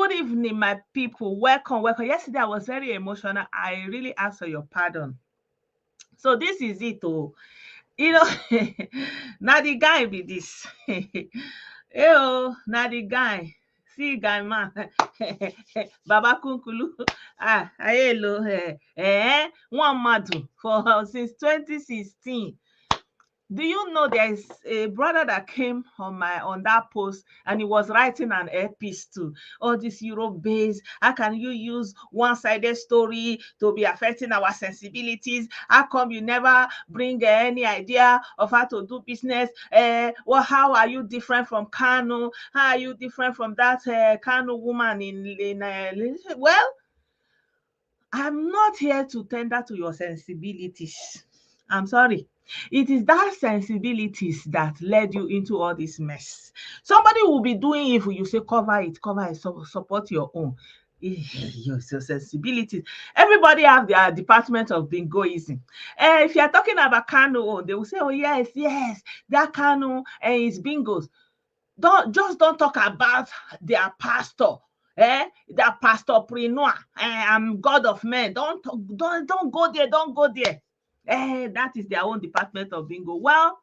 Good evening, my people. Welcome, welcome. Yesterday I was very emotional. I really ask for your pardon. So this is it, oh. You know, now the guy be this. Now the guy. See guy man. Baba Kunkulu. Hello. One madu for since 2016. Do you know there's a brother that came on that post and he was writing an epic too? All this Europe based, how can you use one-sided story to be affecting our sensibilities? How come you never bring any idea of how to do business? Well, how are you different from Kanu? How are you different from that Kanu woman in well, I'm not here to tender to your sensibilities. I'm sorry. It is that sensibilities that led you into all this mess. Somebody will be doing evil, you say cover it, support your own. Your sensibilities. Everybody have their department of bingoism. If you're talking about Kano, they will say, oh yes, yes, that Kano is bingos. Don't talk about their pastor, that pastor preneur. I'm God of men. Don't go there, don't go there. That is their own department of bingo. Well,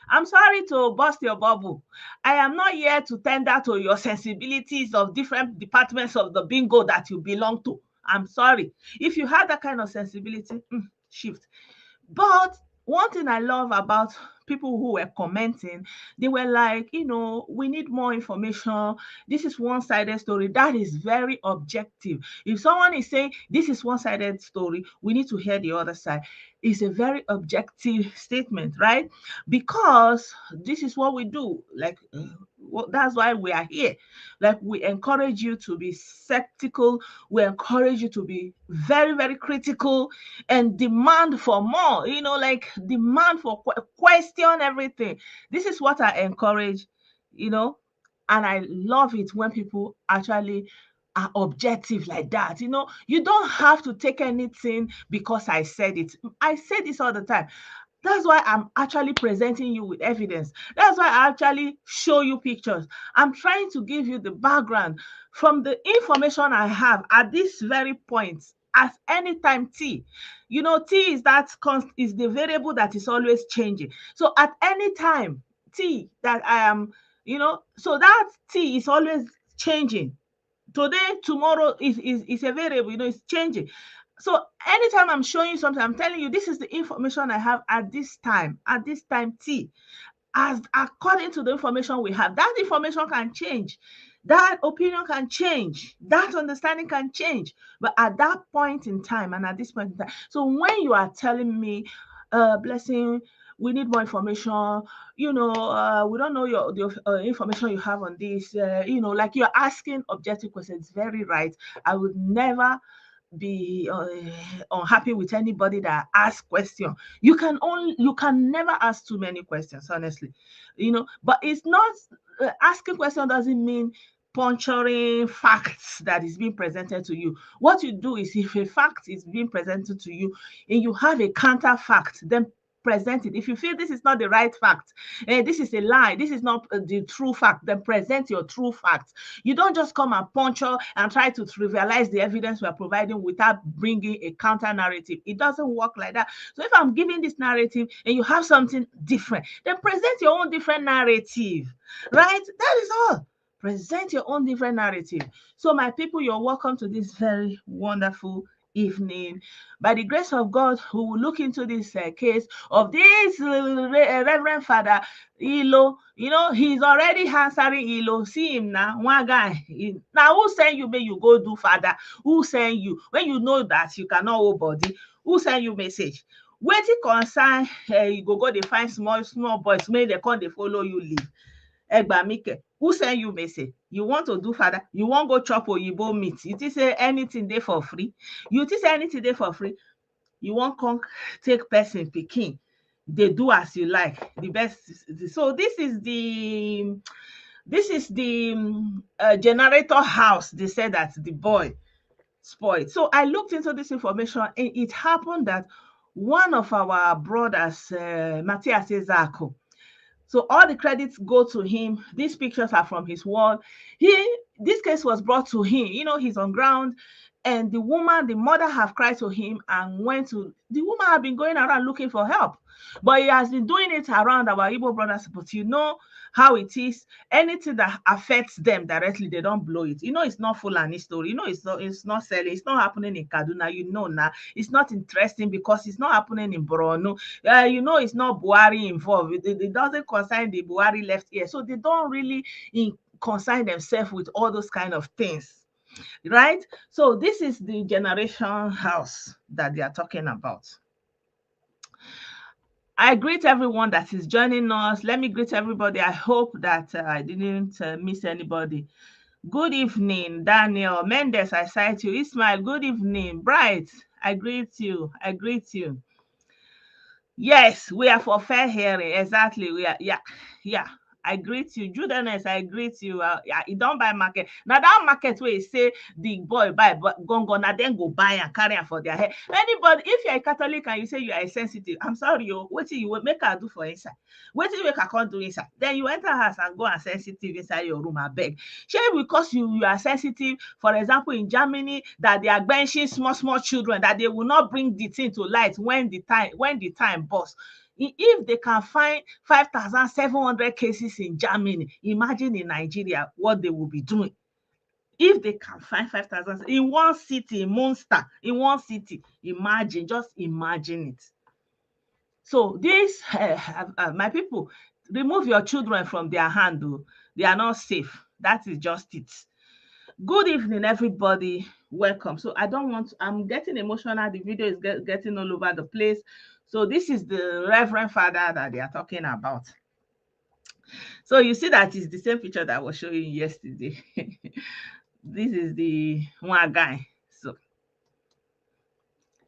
I'm sorry to burst your bubble. I am not here to tender to your sensibilities of different departments of the bingo that you belong to. I'm sorry. If you have that kind of sensibility, shift. But one thing I love about people who were commenting, they were like, we need more information. This is one-sided story. That is very objective. If someone is saying this is one-sided story, we need to hear the other side. It's a very objective statement, right? Because this is what we do. Like, that's why we are here. Like, we encourage you to be skeptical. We encourage you to be very, very critical and demand for more, like demand for question everything. This is what I encourage, and I love it when people actually are objective like that. You don't have to take anything because I said it. I say this all the time. That's why I'm actually presenting you with evidence. That's why I actually show you pictures. I'm trying to give you the background from the information I have at this very point. At any time T, T is is the variable that is always changing. So at any time T that I am, so that T is always changing. Today, tomorrow is a variable, it's changing. So anytime I'm showing you something, I'm telling you this is the information I have at this time T. As according to the information we have, that information can change, that opinion can change, that understanding can change. But at that point in time and at this point in time, so when you are telling me, Blessing, we need more information, we don't know the information you have on this, like you're asking objective questions. Very right. I would never be unhappy with anybody that asks question. You can never ask too many questions, honestly, but it's not asking question doesn't mean puncturing facts that is being presented to you. What you do is, if a fact is being presented to you and you have a counter fact, then present it. If you feel this is not the right fact, this is a lie, this is not the true fact, then present your true facts. You don't just come and puncture and try to trivialize the evidence we are providing without bringing a counter narrative. It doesn't work like that. So if I'm giving this narrative and you have something different, then present your own different narrative, right? That is all. Present your own different narrative. So my people, you're welcome to this very wonderful evening. By the grace of God, we will look into this case of this Reverend Father Ilo. He's already answering Ilo. See him now, one guy. Now, who send you, may you go do Father? Who send you? When you know that you cannot hold body, who send you message? Wetin concern you go dey find small boys, may they come, they follow you leave. Egbamike, who send you message? You want to do Father? You wan go chop oyibo meat? You think say anything dey for free? You think say anything dey for free? You wan come take person pikin, dey do as you like. The best. So this is the generator house. They said that the boy spoiled. So I looked into this information, and it happened that one of our brothers, Matthias Ezako, so all the credits go to him. These pictures are from his wall. this case was brought to him. He's on ground, and the mother have cried to him and went to the woman. Have been going around looking for help, but he has been doing it around our Igbo brothers. But how it is. Anything that affects them directly, they don't blow it. It's not Fulani story. It's not selling. It's not happening in Kaduna. Now it's not interesting because it's not happening in Borno. It's not Buhari involved. It doesn't concern the Buhari left ear, so they don't really concern themselves with all those kind of things, right? So this is the generation house that they are talking about. I greet everyone that is joining us. Let me greet everybody. I hope that I didn't miss anybody. Good evening, Daniel Mendes. I cite you. Ismail, good evening. Bright, I greet you. I greet you. Yes, we are for fair hearing. Exactly. We are. Yeah. I greet you. Judanes, I greet you. You don't buy market. Now that market where you say the boy buy gongo, now then go buy and carry it for their head. Anybody, if you're a Catholic and you say you are sensitive, I'm sorry, what you will make her do for inside? What you make her can't do inside? Then you enter house and go and sensitive inside your room, I beg. Shame because you are sensitive, for example, in Germany, that they are benching small children, that they will not bring the thing to light when the time bursts. If they can find 5,700 cases in Germany, imagine in Nigeria what they will be doing. If they can find 5,000 in one city, in Munster, in one city, just imagine it. So this, my people, remove your children from their hand. They are not safe. That is just it. Good evening, everybody. Welcome. So I'm getting emotional. The video is getting all over the place. So this is the Reverend Father that they are talking about. So you see that is the same picture that I was showing you yesterday. This is the one guy. So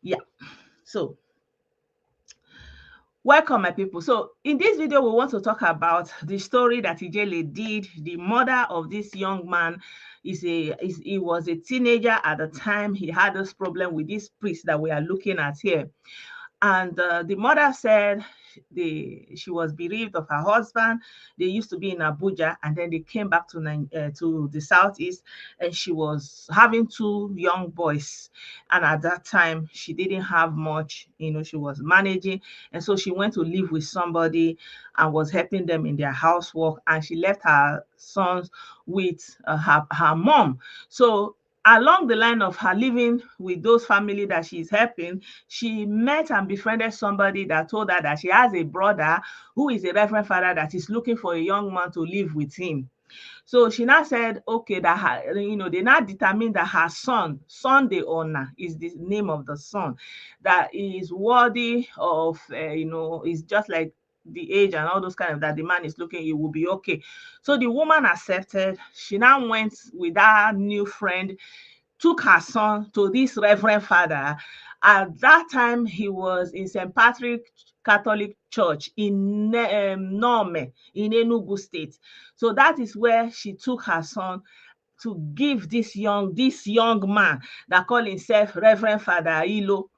yeah. So welcome, my people. So in this video, we want to talk about the story that Ja1led did. The mother of this young man he was a teenager at the time. He had this problem with this priest that we are looking at here. And the mother said she was bereaved of her husband. They used to be in Abuja, and then they came back to the southeast, and she was having 2 young boys. And at that time, she didn't have much. She was managing, and so she went to live with somebody and was helping them in their housework. And she left her sons with her mom. So along the line of her living with those family that she's helping, she met and befriended somebody that told her that she has a brother who is a Reverend Father that is looking for a young man to live with him. So she now said, okay, that they now determined that her son, Sunday Honor is the name of the son, that is worthy of, is just like the age and all those kind of that the man is looking, it will be okay. So the woman accepted. She now went with her new friend, took her son to this Reverend Father. At that time, he was in St. Patrick Catholic Church in Nome, in Enugu State. So that is where she took her son to give this young man that called himself Reverend Father Ilo.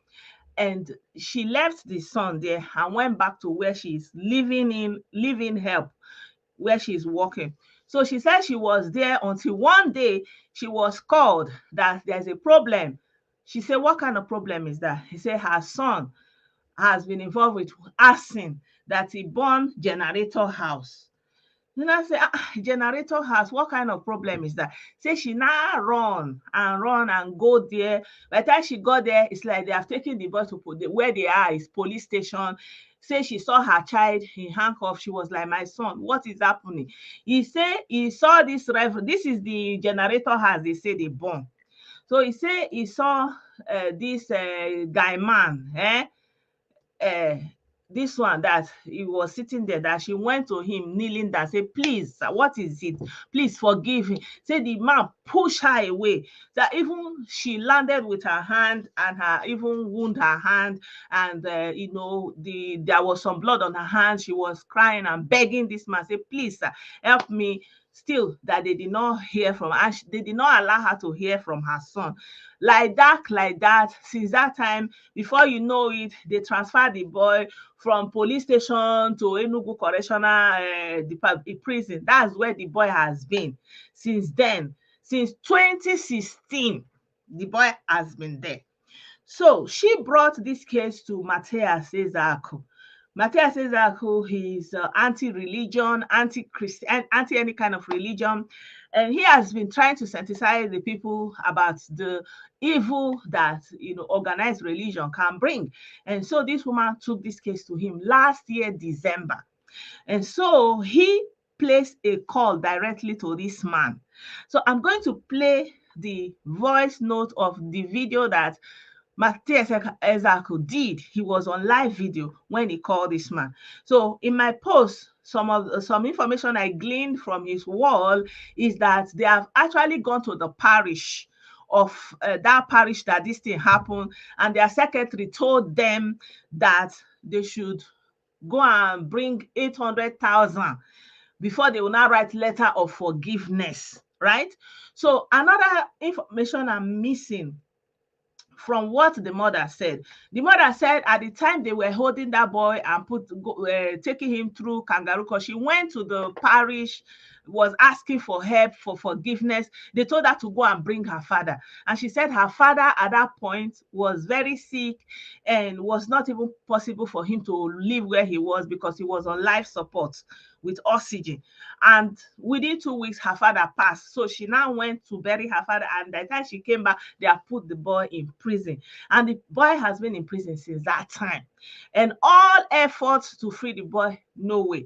And she left the son there and went back to where she's living help, where she's working. So she said she was there until one day she was called that there's a problem. She said, what kind of problem is that? He said her son has been involved with arson, that he burned generator house. Then I say, generator house, what kind of problem is that? Say she now run and go there. By the time she got there, it's like they have taken the bus to where they are is police station. Say she saw her child in handcuffs. She was like, my son, what is happening? He said he saw this reverend. This is the generator house they say they burn. So he said he saw this guy man, this one that he was sitting there, that she went to him kneeling down, say, please, what is it? Please forgive him. Say the man pushed her away. That even she landed with her hand and even wound her hand. And, there was some blood on her hand. She was crying and begging this man, say, please, sir, help me. Still, that they did not hear from her. They did not allow her to hear from her son. Like that, since that time, before you know it, they transferred the boy from police station to Enugu Correctional prison. That's where the boy has been since then. Since 2016, the boy has been there. So she brought this case to Matthias Ezeaku. Matthias Ezeaku, he's anti-religion, anti-Christian, anti any kind of religion, and he has been trying to sensitize the people about the evil that organized religion can bring. And so this woman took this case to him last year, December. And so he placed a call directly to this man. So I'm going to play the voice note of the video that Matthias Ezeaku did. He was on live video when he called this man. So in my post, some information I gleaned from his wall is that they have actually gone to the parish of that parish that this thing happened, and their secretary told them that they should go and bring 800,000 before they will now write letter of forgiveness, right? So another information I'm missing from what the mother said. The mother said at the time they were holding that boy and taking him through kangaroo court, she went to the parish, was asking for help, for forgiveness. They told her to go and bring her father. And she said her father at that point was very sick and was not even possible for him to live where he was because he was on life support with oxygen. And within 2 weeks, her father passed. So she now went to bury her father. And by the time she came back, they have put the boy in prison. And the boy has been in prison since that time. And all efforts to free the boy, no way.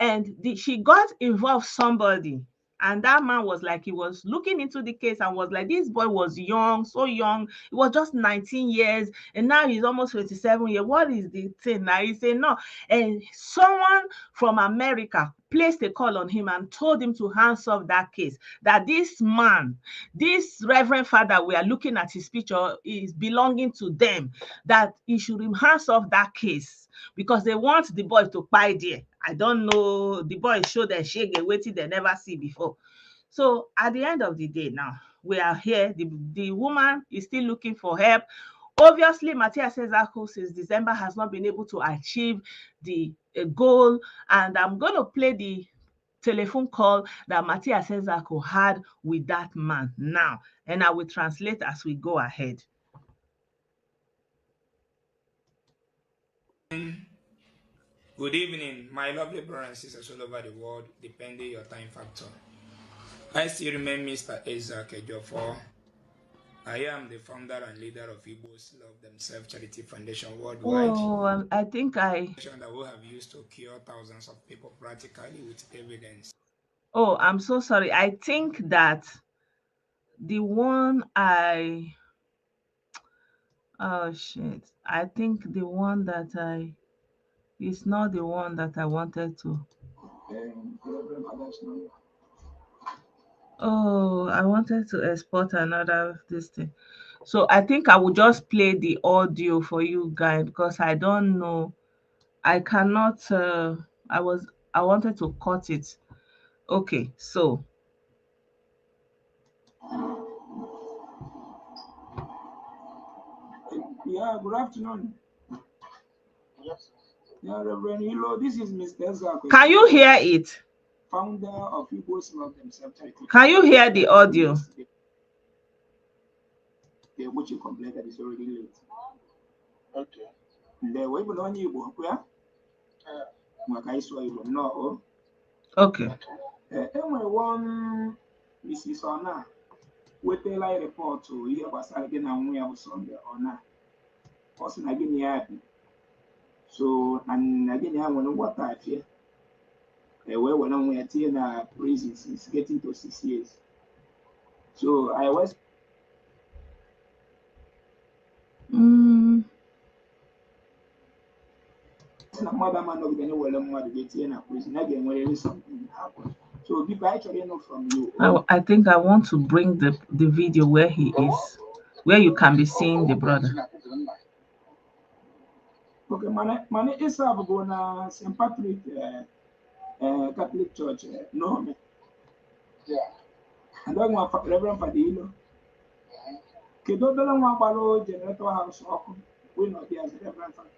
And she got involved somebody. And that man was like, he was looking into the case and was like, this boy was young, so young. He was just 19 years. And now he's almost 27 years. What is the thing? Now he said, no. And someone from America placed a call on him and told him to hands off that case. That this man, this reverend father, we are looking at his picture, is belonging to them. That he should hands off that case because they want the boy to buy there. I don't know. The boy showed them shege waiting they never see before. So at the end of the day now, we are here. The woman is still looking for help. Obviously, Matthias Ezeaku since December has not been able to achieve the goal. And I'm going to play the telephone call that Matthias Ezeaku had with that man now. And I will translate as we go ahead. Good evening, my lovely brothers and sisters all over the world, depending your time factor. I still remain Mr. Isaac Ejiofor. I am the founder and leader of Igbos Love Themselves Charity Foundation worldwide. Oh, I think that we have used to cure thousands of people practically with evidence. Oh, I'm so sorry. I think that the one oh shit. I think the one that is not the one that I wanted to. Oh, I wanted to export another this thing. So I think I will just play the audio for you guys because I don't know. I cannot I wanted to cut it. Okay, so yeah, good afternoon. Yes. Yeah, Reverend Ilo, this is Mr. Ezeaku. Can you hear it? Founder of Igbos Love Themselves Charity. Can you hear the audio? The which you completed is already late. Okay. The way below you, yeah? No. Okay. Anyway, one Mrs. Ona, with the light report to hear was again and we have Sunday or not. Also, again, happy. So, and again, I want to what I fear. When we are in prison since getting to 6 years. So, I was. Mother man of the mother getting in a prison again when something happened. So, people actually know from you. I think I want to bring the video where he is, where you can be seeing the brother. Okay, man, is going to St. Patrick Catholic Church. No, me. Yeah. And then one Reverend Padillo. Kedo bela one balo generator house oku. We not there as Reverend Father.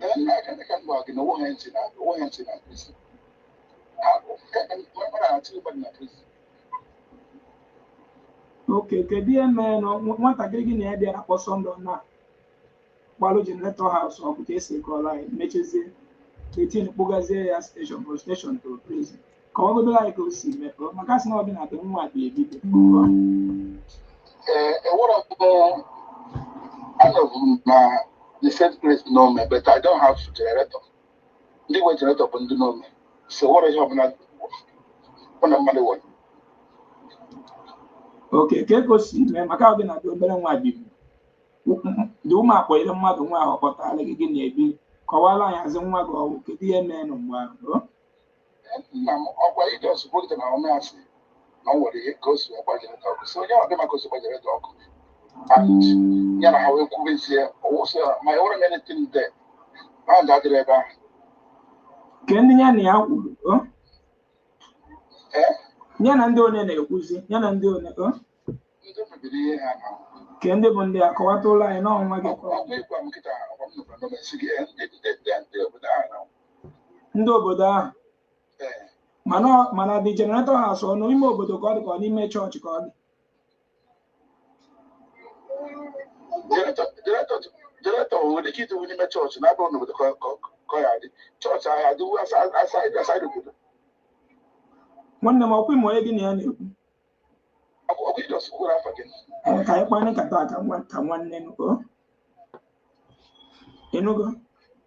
I can work in the one hand in that. Okay, kedu ihe mere na nwatakịrị gị na ya bịara kpọsọ ndụ na gbalụ generator house ọ bụ ka esi kọrọ anyị mechezie 18 kpụgazie ya station bụ station to prison ka ọ godo anyị ka o si mepee maka sị na ọ dị na be nwa dị ebibe the same place no me, but I don't have generator. They were generator but do know me. So what is happening when I'm money one? Okay, ka ego si mee maka ọ dị na be obere nwa dị dị ụmụ akpọnyere mmadụ nwa ahụ kpọtara gị na-ebi kọwara anyị azị nwa gị ọwụ kedu ihe mee nụ mgbe ahụ Nna m ọkwa ije ozugbo gị na ọmị asị na ọ nwere ihe ka o si agba generator ọkụ so onye ọbịa maka o si agba generator ọkụ and ya na ha wee kwubezie ọwụsị ma enwere m anything there na ọ ga-adịrị ebe ahụ ke ndị ya na ya kwuru ya na ndị onye na-ekwuzi ya na ndị onye ndị mebiri ihe ha na ke ndị bụ ndị akọwata ụlọ anyị n'ọnwa gị ọkwa ịgwa m nkịta ọkwa m nụkwara n'omesi gị ndị obodo ahụ na ndị obodo ahụ mana dị generator house ọ n'ime obodo ka ọ dị ka ọ n'ime chọọchị ka ọ dị generator nwere ike ịdịwu n'ime chọọchị na-abụrụ n'obodo ka ọ ya dị chọọchị ahụ adịwu asaịdị obodo nwanne m ọkwa ime onye gị na ya na-ekwu ọkụ ịdọs kwuru afa gị ka anyị kpaa nkata ka nwanne Enugu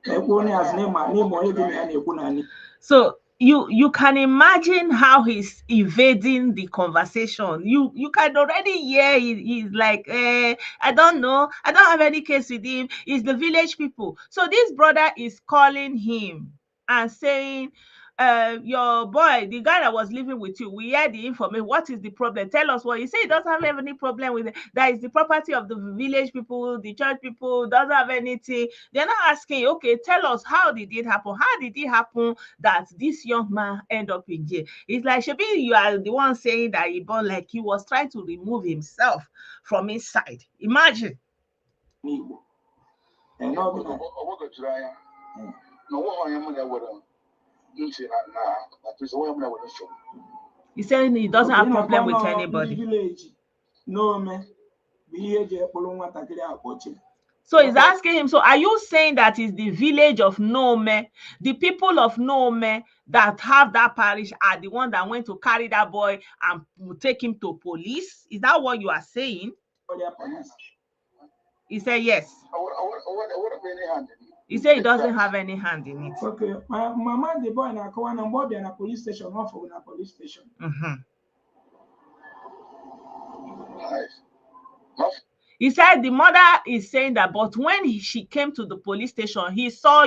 ka ekwu onye azụ n'ime onye gị na ya na-ekwu n'anyị So you can imagine how he's evading the conversation. You can already hear he's like, I don't know, I don't have any case with him. It's the village people. So this brother is calling him and saying, your boy, the guy that was living with you, we heard the information. What is the problem? Tell us what. He said he doesn't have any problem with it. That is the property of the village people, the church people, doesn't have anything. They're not asking, okay, tell us, how did it happen? How did it happen that this young man end up in jail? It's like, Shebi, you are the one saying that he born like he was trying to remove himself from inside. Imagine. He's saying he doesn't have problem with anybody. So he's asking him, so are you saying that it's the village of Nome, the people of Nome that have that parish are the one that went to carry that boy and take him to police? Is that what you are saying? He said yes. He said he doesn't have any hand in it. Okay, my mama, the boy, na kawan and boy, na police station, one for na police station. He said the mother is saying that, but when she came to the police station, she saw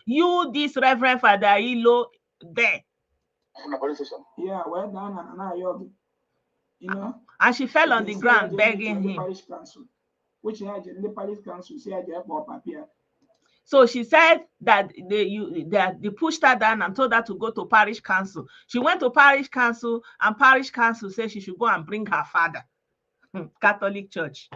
you, this Reverend Father Ilo, there. From the police station. Yeah, well done, and you know. And she fell on the ground begging him. Parish council, which the parish council said they have papier. So she said that they pushed her down and told her to go to parish council. She went to parish council, and parish council said she should go and bring her father. Catholic Church.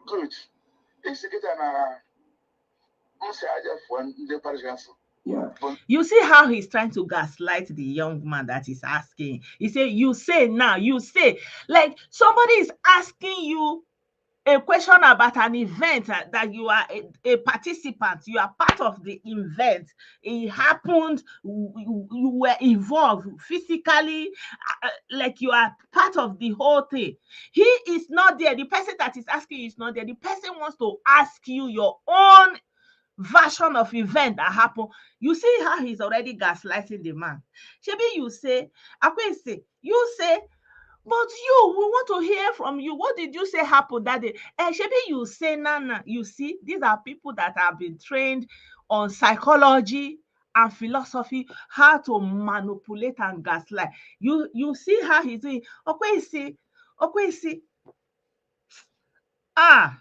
Good. Yeah. You see how he's trying to gaslight the young man that is asking. He said, you say now, you say, like somebody is asking you a question about an event that you are a participant, you are part of the event. It happened, you were involved physically, like you are part of the whole thing. He is not there. The person that is asking is not there. The person wants to ask you your own version of event that happened. You see how he's already gaslighting the man. Shebi, you say, but we want to hear from you. What did you say happened that day? Shebi, you say, Nana, you see, these are people that have been trained on psychology and philosophy, how to manipulate and gaslight. You see how he's doing. Okay, see. Aye.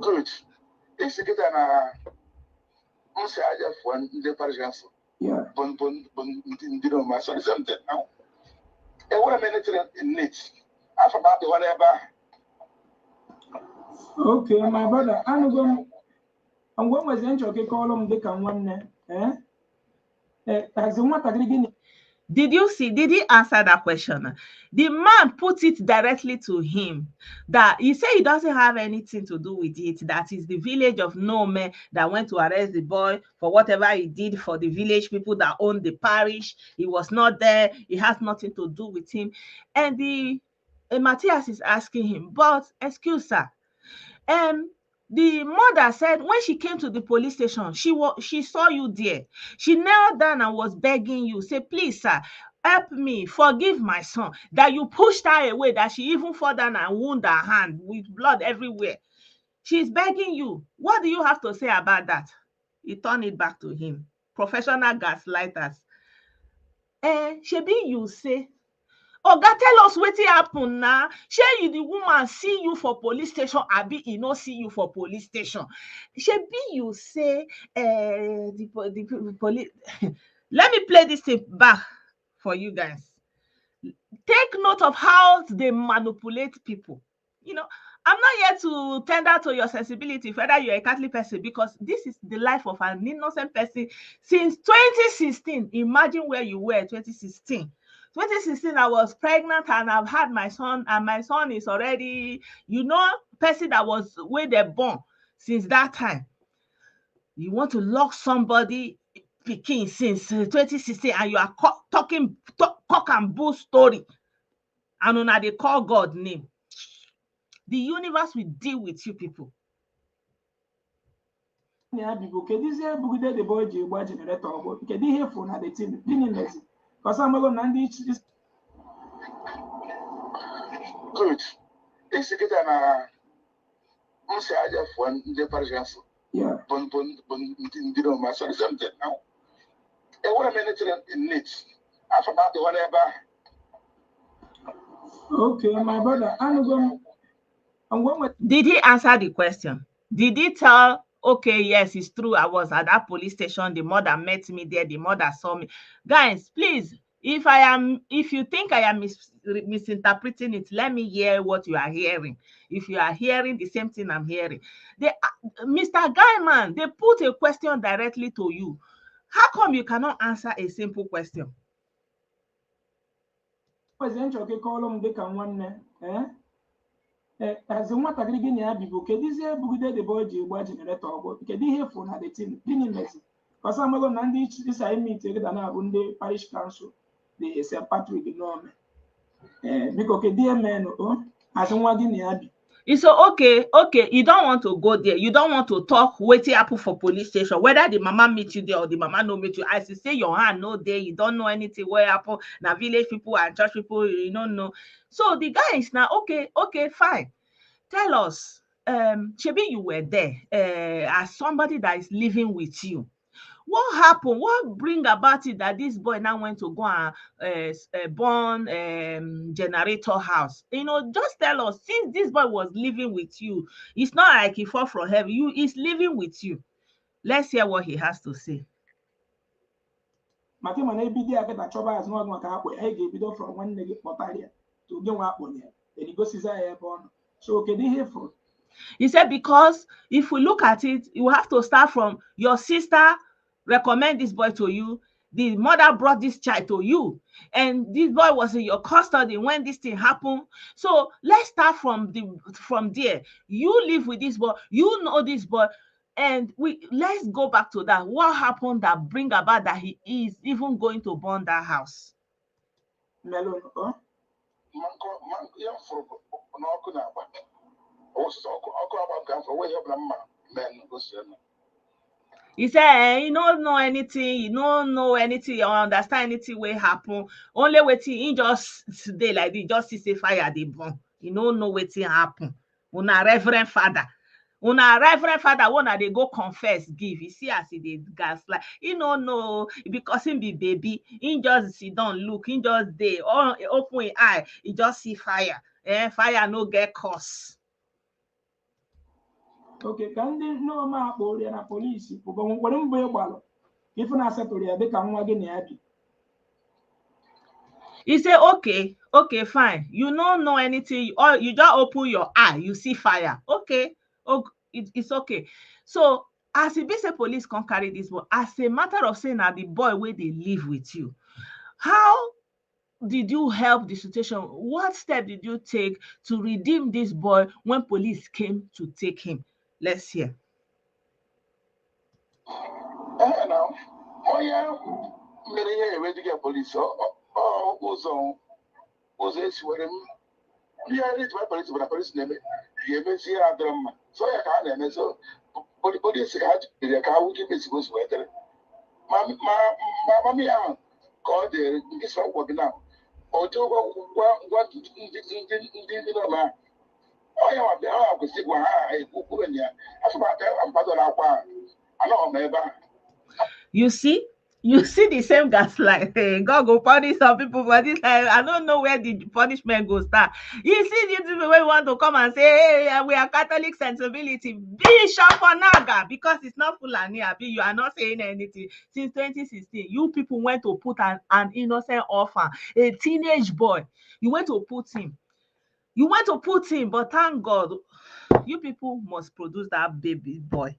Good. It's get an the parish council. Yeah. My son something now. And what a minute in it. I forgot the whatever. Okay, my brother. I'm going was okay, call him the can one. As the one again. Did you see? Did he answer that question? The man put it directly to him that he said he doesn't have anything to do with it. That is the village of Nome that went to arrest the boy for whatever he did for the village people that owned the parish. He was not there. It has nothing to do with him. And Matthias is asking him, but excuse sir, the mother said when she came to the police station, she saw you there. She knelt down and was begging you, say, please, sir, help me, forgive my son. That you pushed her away, that she even fell down and wound her hand with blood everywhere. She's begging you. What do you have to say about that? He turned it back to him. Professional gaslighters. Shebi you say, oga tell us wetin happen na, shey you the woman see you for police station abi e no see you for police station? Shebi you say the police let me play this thing back for you guys. Take note of how they manipulate people. You know, I'm not here to tender to your sensibility whether you're a Catholic person, because this is the life of an innocent person since 2016. Imagine where you were 2016. 2016, I was pregnant and I've had my son, and my son is already, person that was where they born since that time. You want to lock somebody pikin since 2016 and you are talking cock and bull story, and una dey call God name. The universe will deal with you people. Yeah, people, can this year book the boy generator? Can you hear from the team? Because I'm going to this. Good. This is an answer for the parish. Yeah. My son something now. And what a minute in it. I forgot the whatever. Okay, my brother. I'm going. Did he answer the question? Did he tell, okay, yes, it's true, I was at that police station, the mother met me there, the mother saw me? Guys, please, if you think I am misinterpreting it, let me hear what you are hearing. If you are hearing the same thing I'm hearing. Mr. Guyman, they put a question directly to you. How come you cannot answer a simple question? Okay, call them they can one. As the one that again ya people, can this year book the boy generator? Can you hear from the team? Because I'm going to need this I meet the parish council, the St. Patrick norm. Because dear man, as one guinea. It's okay. You don't want to go there. You don't want to talk wetin happen for police station. Whether the mama meet you there or the mama no meet you, as you say your hand no there, you don't know anything where happen. Now village people and church people, you don't know. So the guy is now okay, fine. Tell us, shebi you were there as somebody that is living with you. What happened? What bring about it that this boy now went to go and burn generator house? Just tell us, since this boy was living with you, it's not like he fall from heaven. He's living with you. Let's hear what he has to say. So can you hear from? He said, because if we look at it, you have to start from your sister recommend this boy to you. The mother brought this child to you, and this boy was in your custody when this thing happened. So let's start from there. You live with this boy, you know this boy, and let's go back to that. What happened that bring about that he is even going to burn that house? Melon, He said, you don't know anything, you understand anything wey happen. Only wetin he just dey like this, just see say fire dey burn. You don't know wetin happen. Una reverend father, una dey go confess give. You see as he dey gaslight. He no know because him be baby. He just sit down look. He just dey open his eye. He just see fire. Fire no get cause. Okay, can they know my police? Police, but what am I? If you settle ya dịka nwa gị na ya bi. He say, okay, fine. You don't know anything, or you just open your eye, you see fire. Okay, it's okay. So as it be say police can't carry this, but as a matter of saying that the boy where they live with you, how did you help the situation? What step did you take to redeem this boy when police came to take him? Let's hear. Now, oh yeah, many way to get police. Oh, was this where him? Yeah, it's my police, but a police name. You may see a drum. So I can't name so. Police had the car which is supposed to weather. Mammy, called the this one working now. Or to what did you know? Oh, yeah, I could see why I put in here. That's about that. I'm part of our part. I know, maybe. You see the same gaslight. Hey, God go punish some people for this. I don't know where the punishment go start. You see these people when want to come and say, hey, we are Catholic sensibility. Bishop Onaga, because it's not Fulani, you are not saying anything. Since 2016, you people went to put an innocent orphan, a teenage boy. You went to put him. But thank God, you people must produce that baby boy.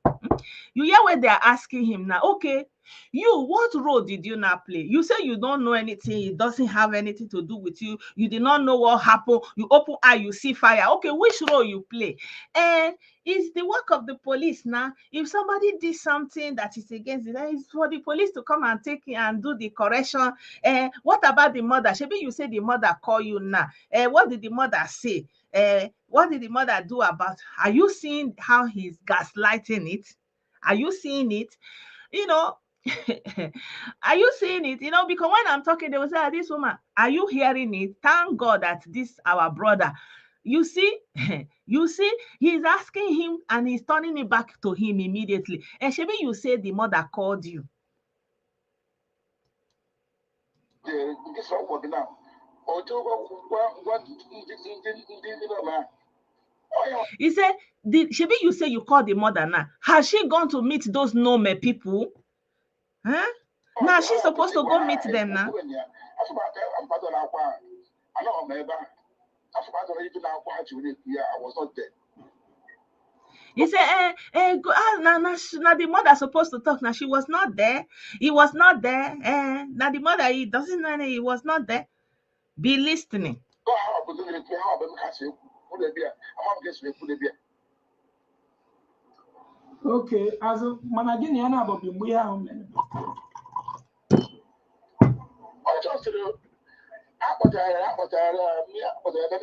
You hear what they're asking him now. Okay, what role did you now play? You say you don't know anything. It doesn't have anything to do with you. You did not know what happened. You open eye, you see fire. Okay, which role you play? And it's the work of the police now. If somebody did something that is against it, it's for the police to come and take it and do the correction. What about the mother? Maybe you say the mother call you now. What did the mother say? What did the mother do about? Are you seeing how he's gaslighting it? Are you seeing it? Are you seeing it? Because when I'm talking, they will say, this woman, are you hearing it? Thank God that this our brother. You see, he's asking him and he's turning it back to him immediately. And maybe you say the mother called you. This one working now. Or to what He said, Shebi, you say you called the mother now. Has she gone to meet those Nome people? Huh? Now she's supposed to go meet them now. I know, maybe. I was not there. He said, now the mother supposed to talk. Now she was not there. He was not there. Now the mother, he doesn't know he was not there. Be listening. Okay, as a managing yana about the way how many. I just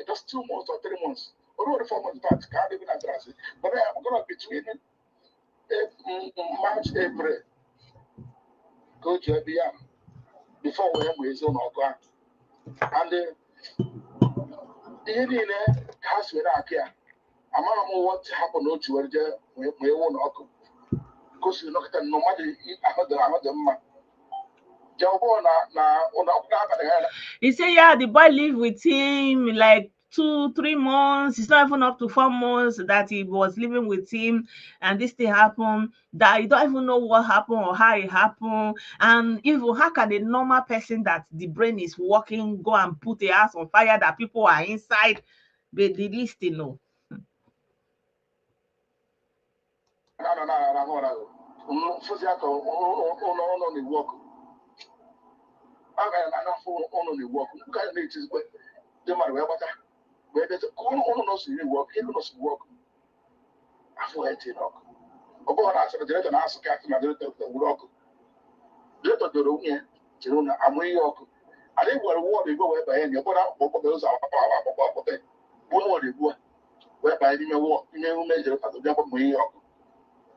just 2 months or 3 months. Or 4 months back, can't even address it. But I'm gonna between March, April, go to ABM before we have on our ground. And the house with our care. I'm not know what happened to where we won't occur. Because you look at no matter another man. He said, yeah, the boy lived with him like 2-3 months. It's not even up to 4 months that he was living with him, and this thing happened. That you don't even know what happened or how it happened. And even how can a normal person that the brain is working go and put a house on fire that people are inside? But the least they know.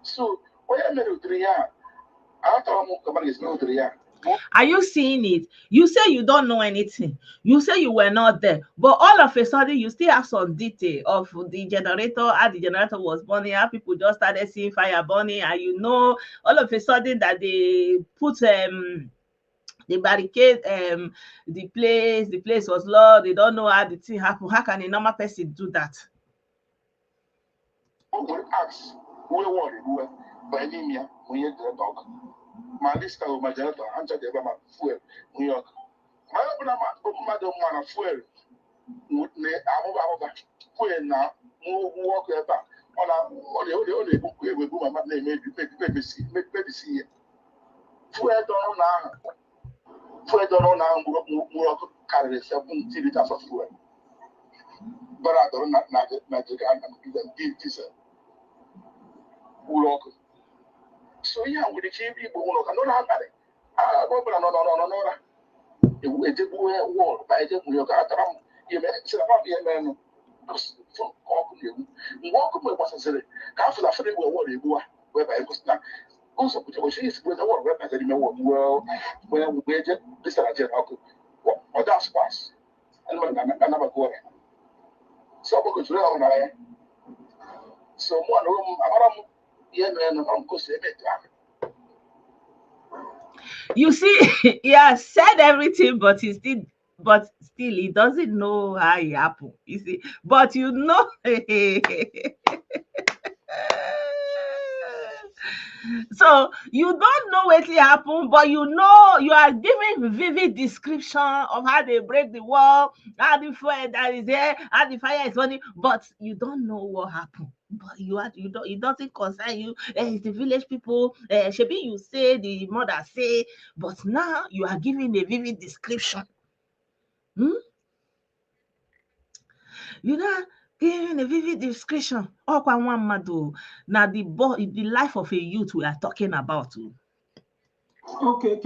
So, what I made with 3 years, I thought somebody is 3 years. Are you seeing it? You say you don't know anything. You say you were not there. But all of a sudden, you still have some detail of the generator, how the generator was burning, how people just started seeing fire burning, and all of a sudden that they put the barricade, the place was locked. They don't know how the thing happened. How can a normal person do that? I will ask, who are you? By name, when you talk. my list of my generator, and check my fuel, New York. My open man of fuel. I'm fuel now, walk back. Only book we will my name, maybe see. Fuel don't now. Fuel don't now, carry 70 liters of fuel. But I don't know, magic and this walk. So, yeah, with the cheap people, I don't have that. No. It wall by the Muyoka. You may say about the man from walk away was a silly. Half of the free will worry, whereby it was not. Also, she is with the word representing well, when we just this uncle. Or that's pass. And another quarter. So, we could on I. So, one room, yeah, man, Uncle said it. You see, he has said everything, but still he doesn't know how it happened. You see, but you know. So you don't know what happened, but you know you are giving vivid description of how they break the wall, how the fire that is there, how the fire is running, but you don't know what happened. But you don't, it doesn't concern you. It's the village people. Shebi you say, the mother say, but now you are giving a vivid description. You know, giving a vivid description. Okwa one madu. Now the life of a youth we are talking about. Okay,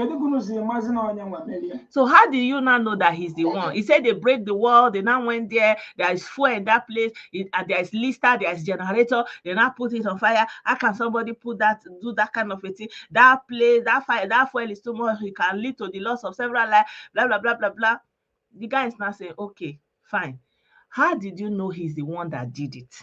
so how do you now know that he's the one? He said they break the wall, they now went there, there is fuel in that place, there is lister, there is generator, they now put it on fire. How can somebody do that kind of a thing? That place, that fire, that fuel is too much, it can lead to the loss of several lives, blah, blah, blah, blah, blah. The guy is now saying, okay, fine. How did you know he's the one that did it?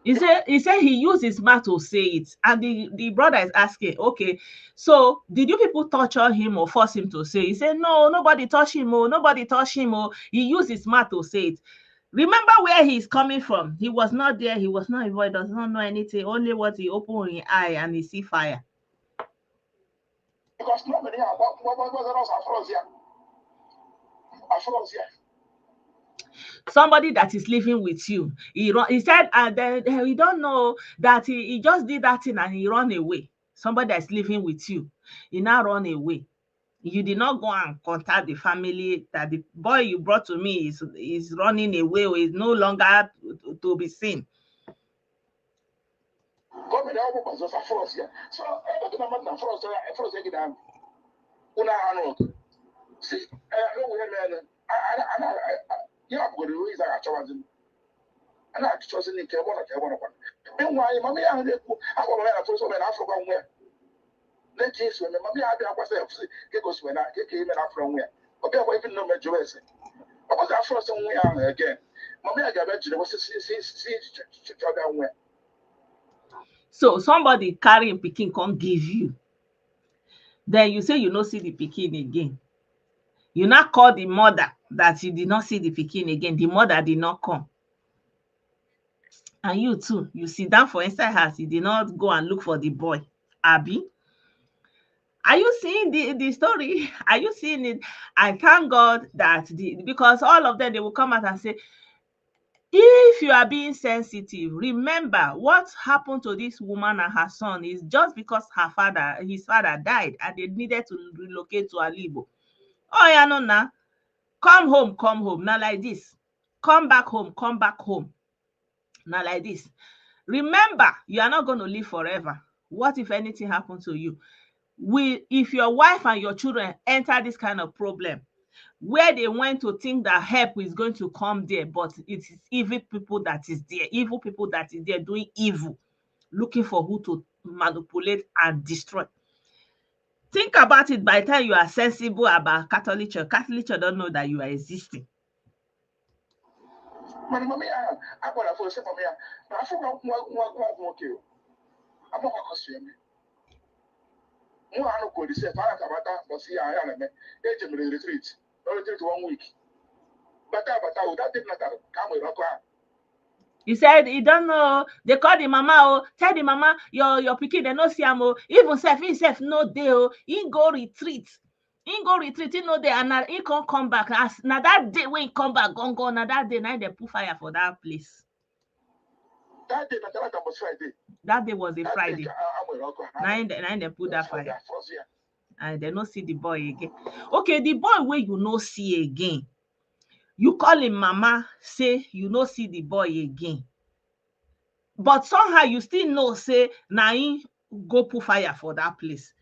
He said he used his mouth to say it, and the brother is asking, okay, so did you people torture him or force him to say? He said, no, nobody touched him, nobody touched him, he used his mouth to say it. Remember where he's coming from. He was not there, he was not involved, does not know anything, only what he opened his eye and he see fire. Because nobody somebody that is living with you, he said, and then we don't know that he just did that thing and he run away. Somebody that's living with you, he now run away. You did not go and contact the family that the boy you brought to me is running away or is no longer to be seen. So somebody carrying pikin come give you, then you say you no see the pikin again. You now call the mother that you did not see the pikin again. The mother did not come. And you too, you sit down for inside house, you did not go and look for the boy. Abi, are you seeing the story? Are you seeing it? I thank God that because all of them, they will come out and say, if you are being sensitive, remember what happened to this woman and her son is just because his father died and they needed to relocate to Alibo. Oh yeah, no, now come home, now like this. Come back home. Now like this. Remember, you are not going to live forever. What if anything happens to you? If your wife and your children enter this kind of problem, where they went to think that help is going to come there, but it is evil people that is there doing evil, looking for who to manipulate and destroy. Think about it. By the time you are sensible about Catholic Church don't know that you are existing. One could say, Farakabata was here, I am a retreat, no retreat 1 week. But that did not come with Rock. He said he don't know. They call the mama, oh, tell the mama your pikin, they no see am, oh. Even himself no dey, oh. He go retreat. He no dey, and he can't come back. As now that day when he come back, gone. Now that day, now they put fire for that place. That day, that was Friday. That day was a Friday. Now they put that fire. And they no see the boy again. Okay, the boy where you no see again. You call him mama, say you no see the boy again. But somehow you still know, say, na him go put fire for that place.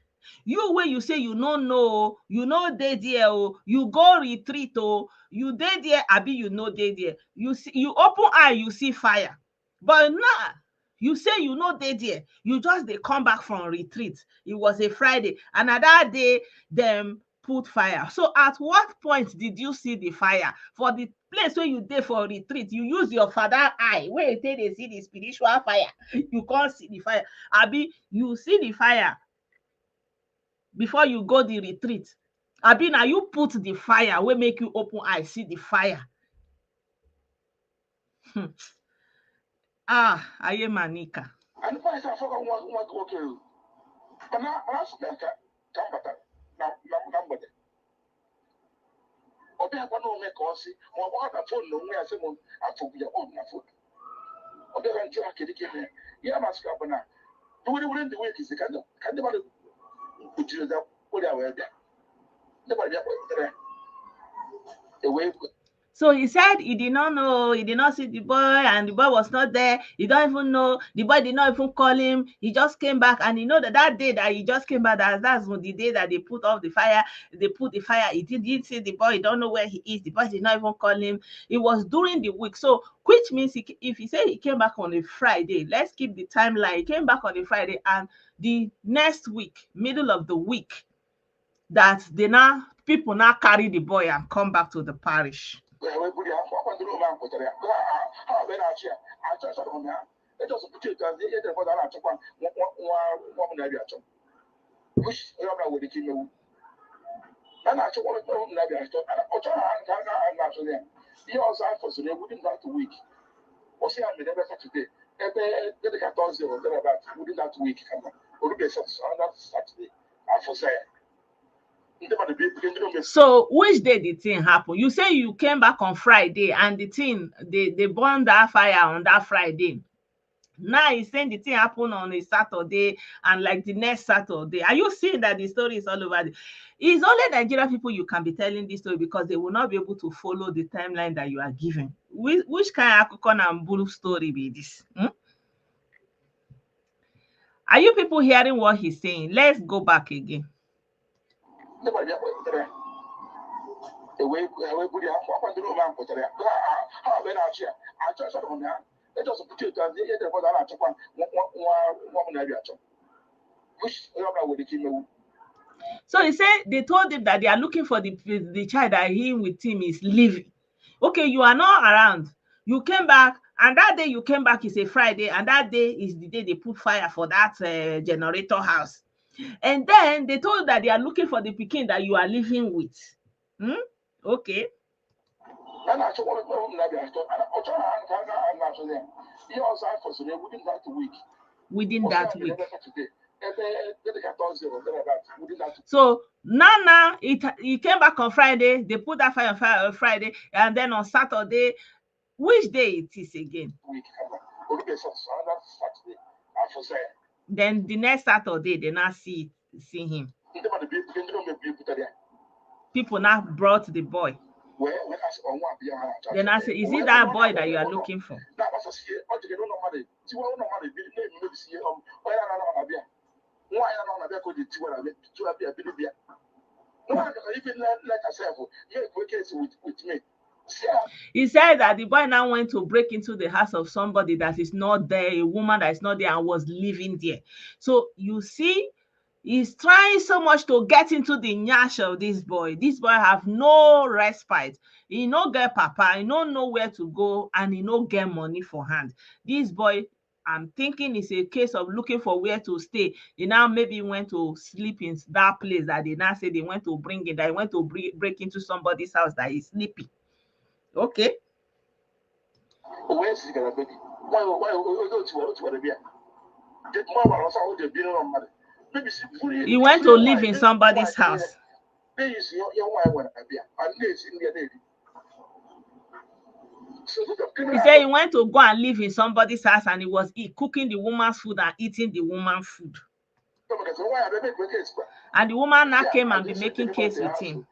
You where you say you no know, you no dey there, oh, you go retreat, oh, you dey there, abi you no dey there. You see, you open eye, you see fire. But now, you say you no dey there, you just dey come back from retreat. It was a Friday, and at that day, them put fire. So at what point did you see the fire? For the place where you dey for retreat, you use your father eye, where you take dey see the spiritual fire. You can't see the fire. Abi, you see the fire before you go the retreat. Abi, now you put the fire wey make you open eye see the fire. Aye manika. And I forgot what okay. But now I ask them now number. Obi akwa make us see mo wa na phone no we ase mo afobi on na phone. Obi kan tira kedi ya maska bana. Do we the week is kan the body put you that put away there. Nobody there. The way. So he said he did not know, he did not see the boy, and the boy was not there. He don't even know, the boy did not even call him. He just came back, and he know that day that he just came back, that's the day that they put off the fire. They put the fire. He didn't see the boy. He don't know where he is. The boy did not even call him. It was during the week. So which means if he say he came back on a Friday, let's keep the timeline. He came back on a Friday, and the next week, middle of the week, that people now carry the boy and come back to the parish. So which day the thing happen? You say you came back on Friday, and the thing they burned that fire on that Friday. Now he's saying the thing happened on a Saturday, and like the next Saturday. Are you seeing that the story is all over? It's only Nigerian people you can be telling this story, because they will not be able to follow the timeline that you are giving. Which kind of Akukon and Bulu story be this? Are you people hearing what he's saying? Let's go back again. So he said they told him that they are looking for the child that him with him is living. Okay, you are not around. You came back, and that day you came back is a Friday, and that day is the day they put fire for that generator house. And then they told that they are looking for the pikin that you are living with. Okay. Within that week. So now he came back on Friday. They put that fire on Friday, and then on Saturday, which day it is again? Then the next Saturday, they now see him. People now brought the boy. Then I say, is it that boy that you are looking for? He said that the boy now went to break into the house of somebody that is not there, a woman that is not there, and was living there. So you see, he's trying so much to get into the nyash of this boy. This boy have no respite. He no get papa, he no know where to go, and he no get money for hand. This boy I'm thinking it's a case of looking for where to stay. They now maybe went to sleep in that place that they now say they went to bring in, that they went to break into somebody's house that is sleeping. Okay. Where is he gonna be? Why he went to live in somebody's house. He said he went to go and live in somebody's house and he was cooking the woman's food and eating the woman's food. And the woman now came and be making case with him.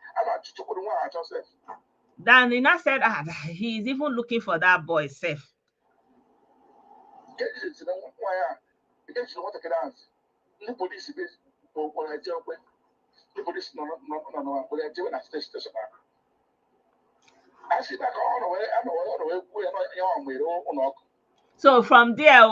Then he now said he's even looking for that boy safe. So from there,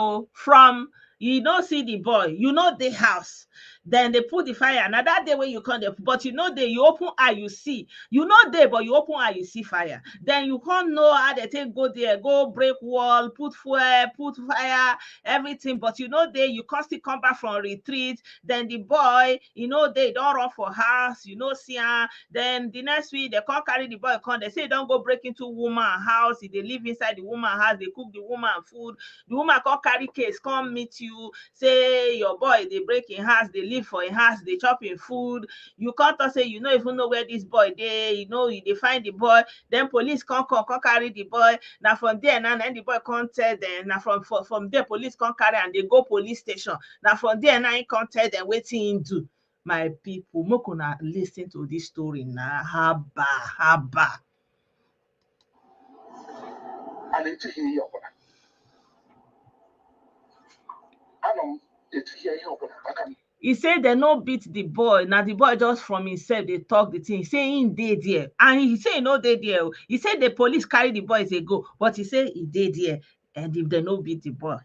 you don't see the boy, you know the house. Then they put the fire. Now that day when you come there, but you know you open eye, you see. You know there, but you open eye, you see fire. Then you can't know how they take go there, go break wall, put fuel, put fire, everything. But you know there, you can't still come back from retreat. Then the boy, you know they don't run for house, you know see her. Then the next week they can't carry the boy, they say don't go break into woman house. If they live inside the woman house, they cook the woman food. The woman can't carry case, come meet you, say your boy they break in house, they live for a house, they chop in food. You can't say you don't even know where this boy they, you know, they find the boy. Then police can't carry the boy. Now from there, now then the boy can't tell them. Now from there, police can't carry and they go police station. Now from there, now he can't tell them waiting do. My people, mokuna listen to this story now. Haba. He said they no beat the boy. Now the boy just from himself, they talk the thing. He say he dey there. And he say no dey there. He said the police carry the boy say go. But he said he dey there. And if they no beat the boy.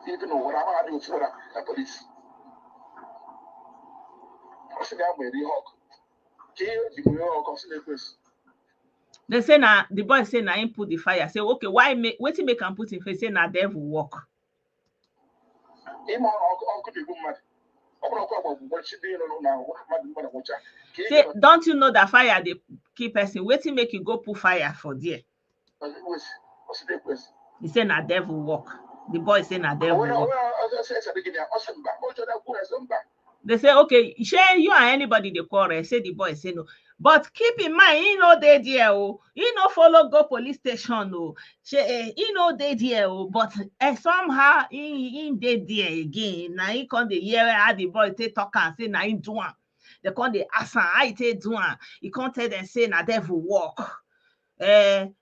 Even though what I'm doing for the police. They say now the boy say now him put the fire. Say okay, why make make him put in face? Say now devil walk. Say, don't you know that fire they keep person? Waiting make you go put fire for there. He said na devil walk. The boy say na devil walk. They say, okay, share you and anybody they quarrel. Say the boy say no. But keep in mind, he no dey there. He no follow go police station. He no dey there. But somehow he dey there again. Now he come the hear how the boy take talk and say na he do am. They come the ask am how he take do am. He can't tell them say na devil walk. Whether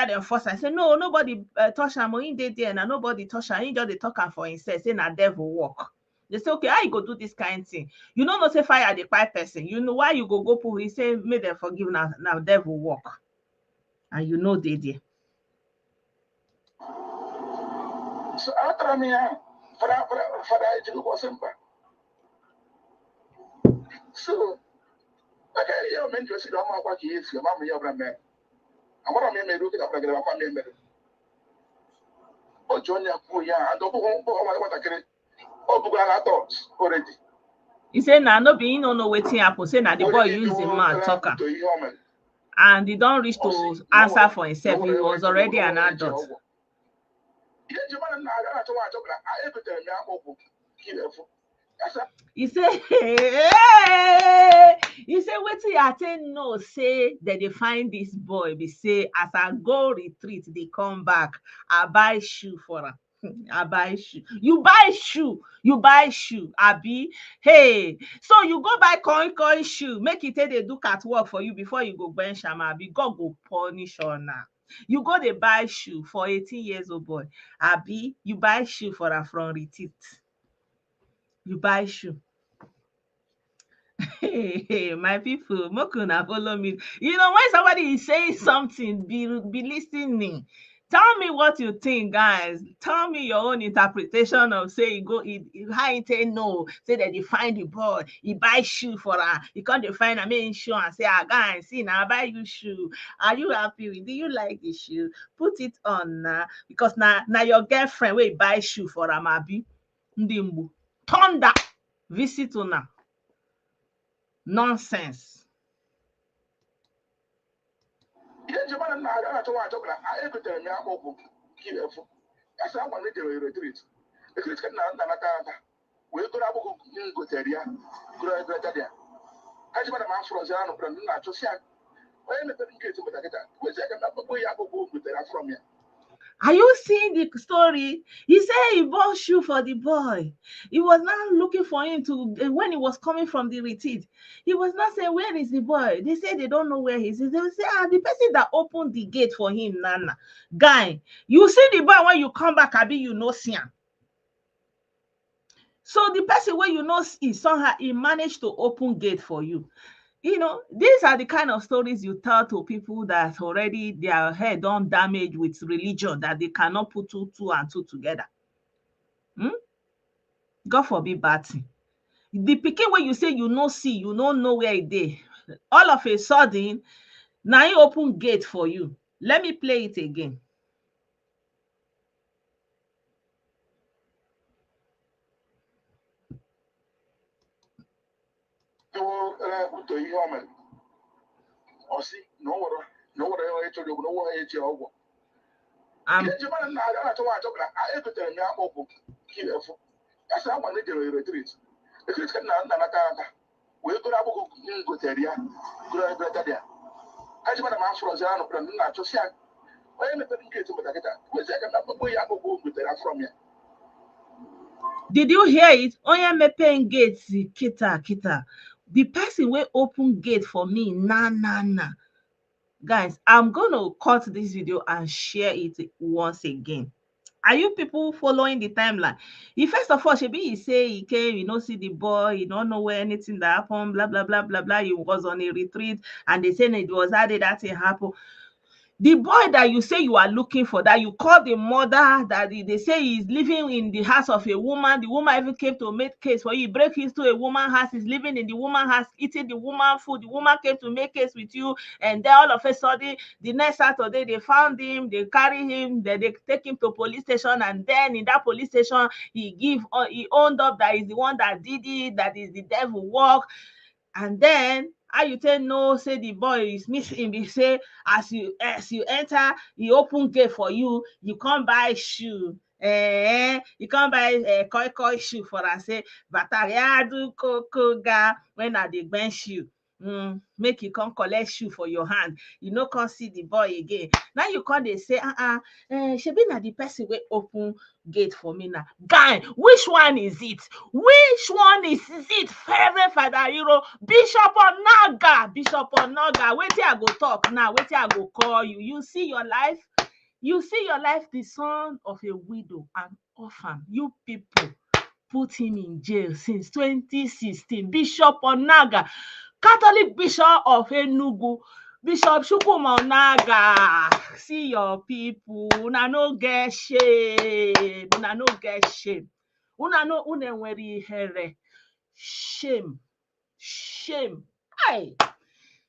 they force I say no, nobody touch him. He dey there. Now nobody touch him. He just dey talk am for himself. Say na devil walk. They say, okay, how you go do this kind of thing? You know, not say fire the quiet person. You know why you go put. He say, may them forgive now devil walk. And you know they did. So after me, for that was simple. So, okay, you're meant to see the mama what he is, your mama, your man. And what I mean, look at the family. Oh, Johnny, and don't go what I can. Already. He said, "Nah, no be no waiting happen. Say now the boy use the man talker, and he don't reach to answer for himself. He was already an adult." He said, waiting I tell no say that they find this boy. They say as I go retreat, they come back. I buy shoe for him. I buy shoe. You buy shoe. Abi. Hey, so you go buy coin shoe. Make it take they do cat work for you before you go bench am. Abi. God go punish her now. You go they buy shoe for 18 years old boy. Abi, you buy shoe for a from retreat. You buy shoe. Hey, my people, Mokuna follow me. You know, when somebody is saying something, be listening. Tell me what you think, guys. Tell me your own interpretation of say how it say no, say that they find the boy, he buy shoe for her, he can't define a main shoe and say, guys, see now I buy you shoe. Are you happy with? Do you like the shoe? Put it on now because now your girlfriend will buy shoe for her, maybe. Ndimbu. Thunder. Visit una. Nonsense. That's how one retreat. The Christian Nanaka, we go up go there, grow better there. As a man for Zano, not to see. When the case with that, we second up a boy with that from you. Are you seeing the story? He said he bought shoe for the boy. He was not looking for him to when he was coming from the retreat. He was not saying, where is the boy? They say they don't know where he is. They will say, the person that opened the gate for him, Nana. Guy, you see the boy when you come back, Abi, you know, see him. So the person where you know is somehow he managed to open gate for you. You know, these are the kind of stories you tell to people that already their head don't damage with religion, that they cannot put two and two together. God forbid bad thing. The pikin when you say you no see, you don't know where it is. All of a sudden, now he open gate for you. Let me play it again. Or see, no what I told you, no what I told you. That's how one retreat. The Christian Nanaka, we go up go there, grow better there. As a man for Zano, not to see. When the case with that, we second up a boy with that from you. Did you hear it? Oya me paying gates, kita. The person will open gate for me. Nah. Guys, I'm gonna cut this video and share it once again. Are you people following the timeline? First of all, Shebi, he say he came, you know, see the boy, you don't know where anything that happened, blah, blah, blah, blah, blah. He was on a retreat and they said it was added that thing happened. The boy that you say you are looking for, that you call the mother, that they say he's living in the house of a woman, the woman even came to make case for you, break into a woman's house, he's living in the woman's house, eating the woman food, the woman came to make case with you, and then all of a sudden, the next Saturday, they found him, they carry him, then they take him to police station, and then in that police station, he owned up that he's the one that did it, that is the devil work. And then how you tell no say the boy is missing, be say as you enter, he open gate for you, you come buy shoe, you come buy koi shoe for am, say batariadu kokoga when I dey bench you. Make you come collect shoe for your hand, you no come see the boy again. Now you come dey say shebi na the person wey open gate for me now. Guy, which one is it? Which one is it? Reverend Father Iro, Bishop Onaga, wetin I go talk now, wetin I go call you. You see your life, the son of a widow and orphan. You people put him in jail since 2016. Bishop Onaga, Catholic Bishop of Enugu, Bishop Chukwuma Onaga. See your people, una no get shame, una no una nwere ihere. Shame. Hey,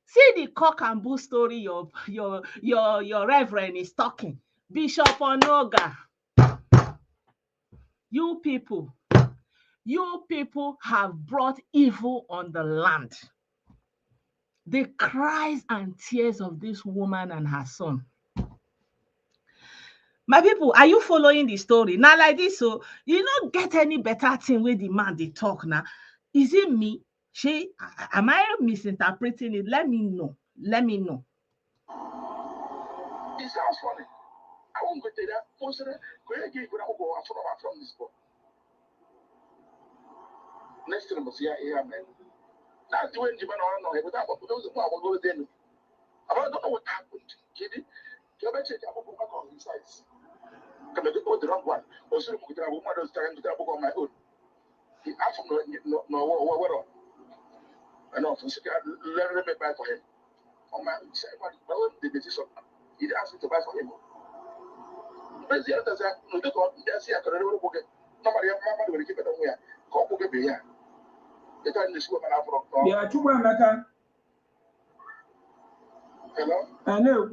see the cock and bull story your reverend is talking. Bishop Onaga, you people have brought evil on the land. The cries and tears of this woman and her son. My people, are you following the story? Now like this, so you don't get any better thing with the man they talk now. Is it me? Am I misinterpreting it? Let me know. It sounds funny. I won't go to that. Most of the from this book. Next to them was man. Not doing the man or no, but that was go then. I don't know what happened. Kid, you better check out on his sides. Come to go the wrong one. Or so we have one time to book on my own. He asked no what. I know for let me buy for him. On my side, the decision. He asked me to buy for him. Yeah, Chukwuemeka. Hello? I know.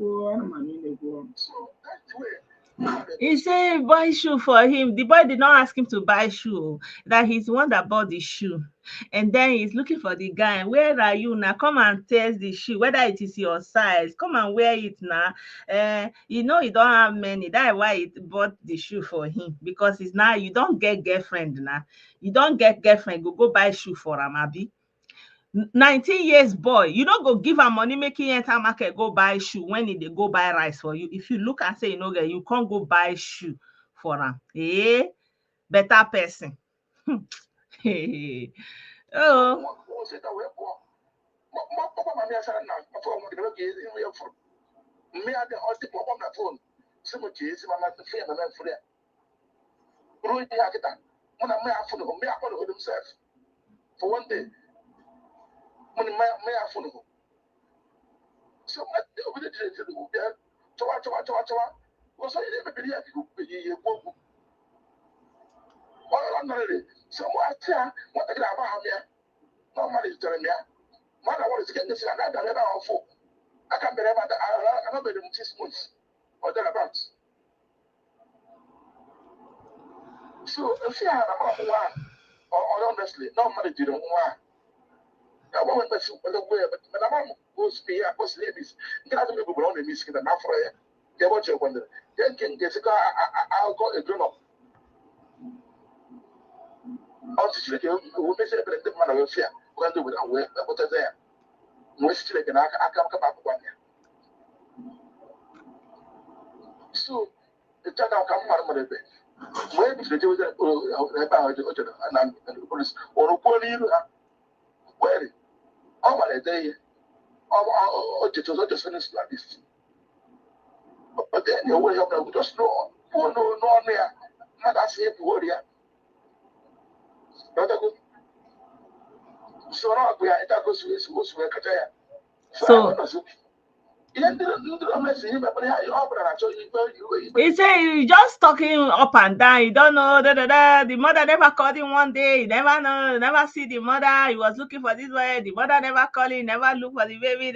So that's the way. He said buy shoe for him. The boy did not ask him to buy shoe. That he's the one that bought the shoe. And then he's looking for the guy. Where are you now? Come and test the shoe. Whether it is your size. Come and wear it now. You know you don't have many. That's why he bought the shoe for him. Because it's now you don't get girlfriend now. You don't get girlfriend. Go buy shoe for him, Abi. 19 years boy, you don't go give am money make him enter market go buy shoe when he dey go buy rice for you. If you look and say you no get, you can't go buy shoe for am. Better person. Oh, for one day. When my phone. So what we did to the Uber, was I never believe you go. So what I got about here? No money is telling me. Man, I want to get this and that. I never for. I can't believe that I don't believe 6 months or thereabouts. So if you have a one, or honestly, no money didn't want. I want to see the way, but I'm going to be a post ladies. Get out of the people on the music and after it. Get what you wonder. Then can get I'll call a grown up. I'll see you will be said that the man of fear. When do without work, what is there? Most like an I can't come up one year. So the child come out of the bed. Where is the Jews about the police or where? Oh, my day. Oh, just finished like this. But then you will have just no, there. Not as if you were here. So now we are at that goes to work at there. so he say you just talking up and down. You don't know. The mother never called him one day. You never know. Never see the mother. He was looking for this way. The mother never called him. Never look for the baby.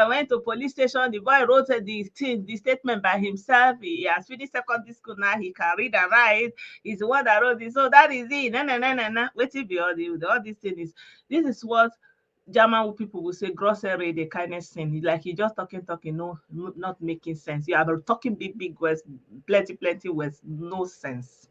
Went to police station. The boy wrote the statement by himself. He has finished secondary school now. He can read and write. He's the one that wrote it. So that is it. No. Wait till be all this thing is. This is what German people will say grocery, the kindness sin. Like you just talking, no, not making sense. You are talking big words, plenty words, no sense.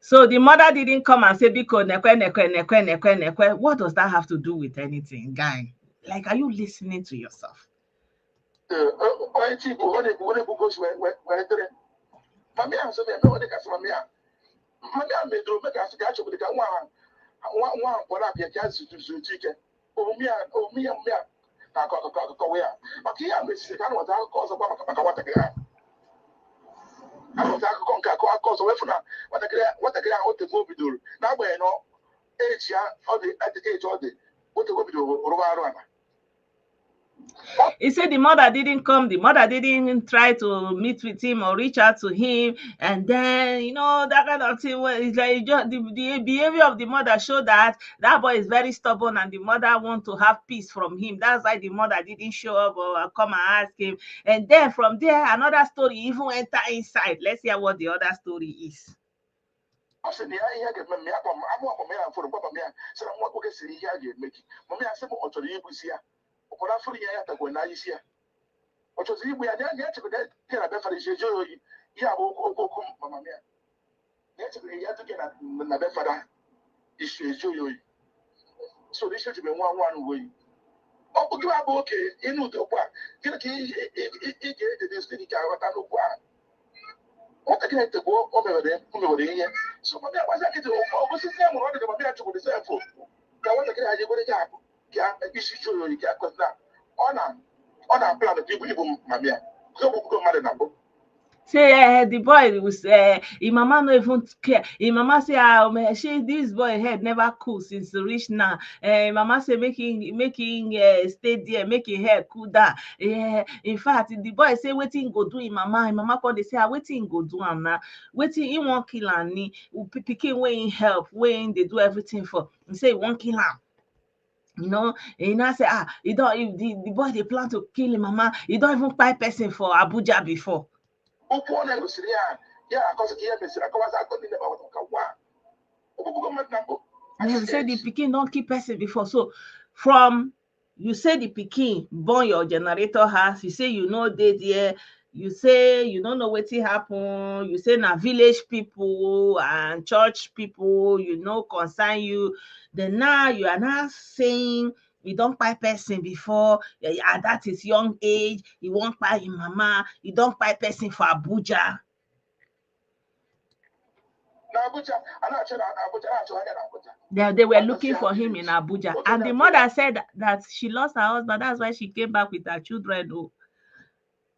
So the mother didn't come and say, Biko, nekwe. What does that have to do with anything, guy? Like, are you listening to yourself? He said the mother didn't come, the mother didn't try to meet with him or reach out to him, and then that kind of thing. It's like just the behavior of the mother showed that boy is very stubborn, and the mother want to have peace from him. That's why the mother didn't show up or come and ask him. And then from there, another story even enter inside. Let's hear what the other story is. So this should be one way. Okay, you know the what? Get this thing. What I get to go over there, so I was like, what's the name of the actual design for? I want to get a job. Yeah, you should show you get now. Honor, On a plan of people, Mamia. So, go mad and Abu. Say the boy was his mama no even care. His mama say this boy head never cool since he reach now. Mama say making stay there, make him hair cool down. In fact, the boy say wetin he go do him mama come dey say wetin he go do am now, wetin he wan kill am ni pikin wey him help, wey him dey do everything for. He say he wan kill am. You know, he now say he don, if the boy dey plan to kill him mama, he don even kpai person for Abuja before. Yeah, because he has I You say the pikin don kill person before. So from you say the pikin burn your generator house, you say you no dey there, you say you no know wetin happen, you say na village people and church people, you know, concern you. Then now you are now saying you don kpai person before, at that is young age, you wan kpai him mama, you don kpai person for Abuja. They were looking for him in Abuja. And the mother said that she lost her husband. That's why she came back with her children. Oh.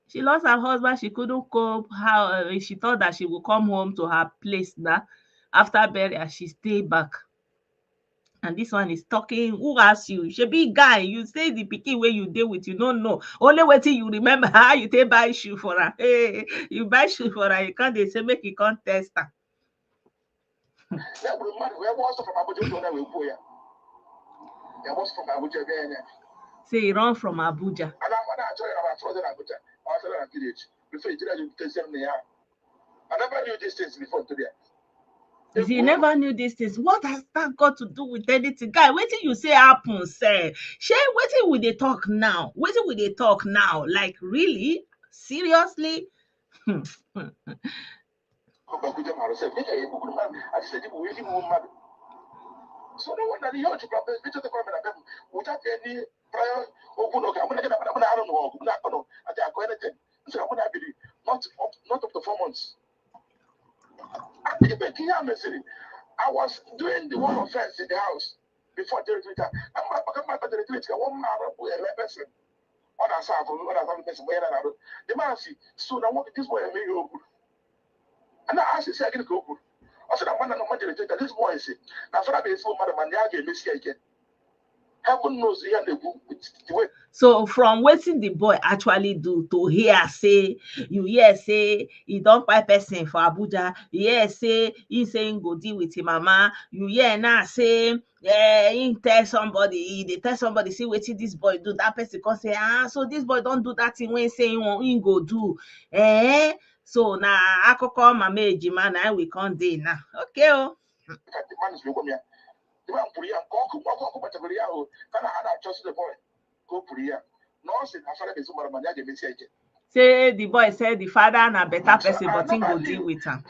She lost her husband. She couldn't cope. She thought that she would come home to her place now. After burial, she stayed back. And this one is talking. Who asked you? She be guy. You say the pikin where you deal with, you don't know. Only way till you remember how you take buy shoe for her. Hey, you buy shoe for her. You can't they say make you can't test her. Say he run from Abuja. I never knew these things before today. You never knew these things. What has that got to do with anything? Guy, wait till you say happen, say. Shey, wetin we dey talk now? Wetin we dey talk now? Like, really? Seriously? So no wonder the huge problem without any prior open. Okay, I'm gonna get up. I'm gonna not up to 4 months. I was doing the one offense in the house before the retreat. I'm back to the retreat. One man with a person. On a serve, on a person. The man see. So now what this boy made you good. And I asked him, say I get go good. I said, I'm not the retreat. This boy is it. Now for that is so madam and the again miss again. Heaven knows he had the way. So from wetin the boy actually do to hear say, you hear say he don kpai person for Abuja, you hear say he go deal with him mama, you hear now say he tell somebody, dey tell somebody say wetin this boy do, that person come say so this boy don do that thing wey say he go do. So na akụkọ mama ejima na we come dey now. Okay o. The man put here, just the boy. Go put here. No, say say the boy said the father na better person, but he go deal with am.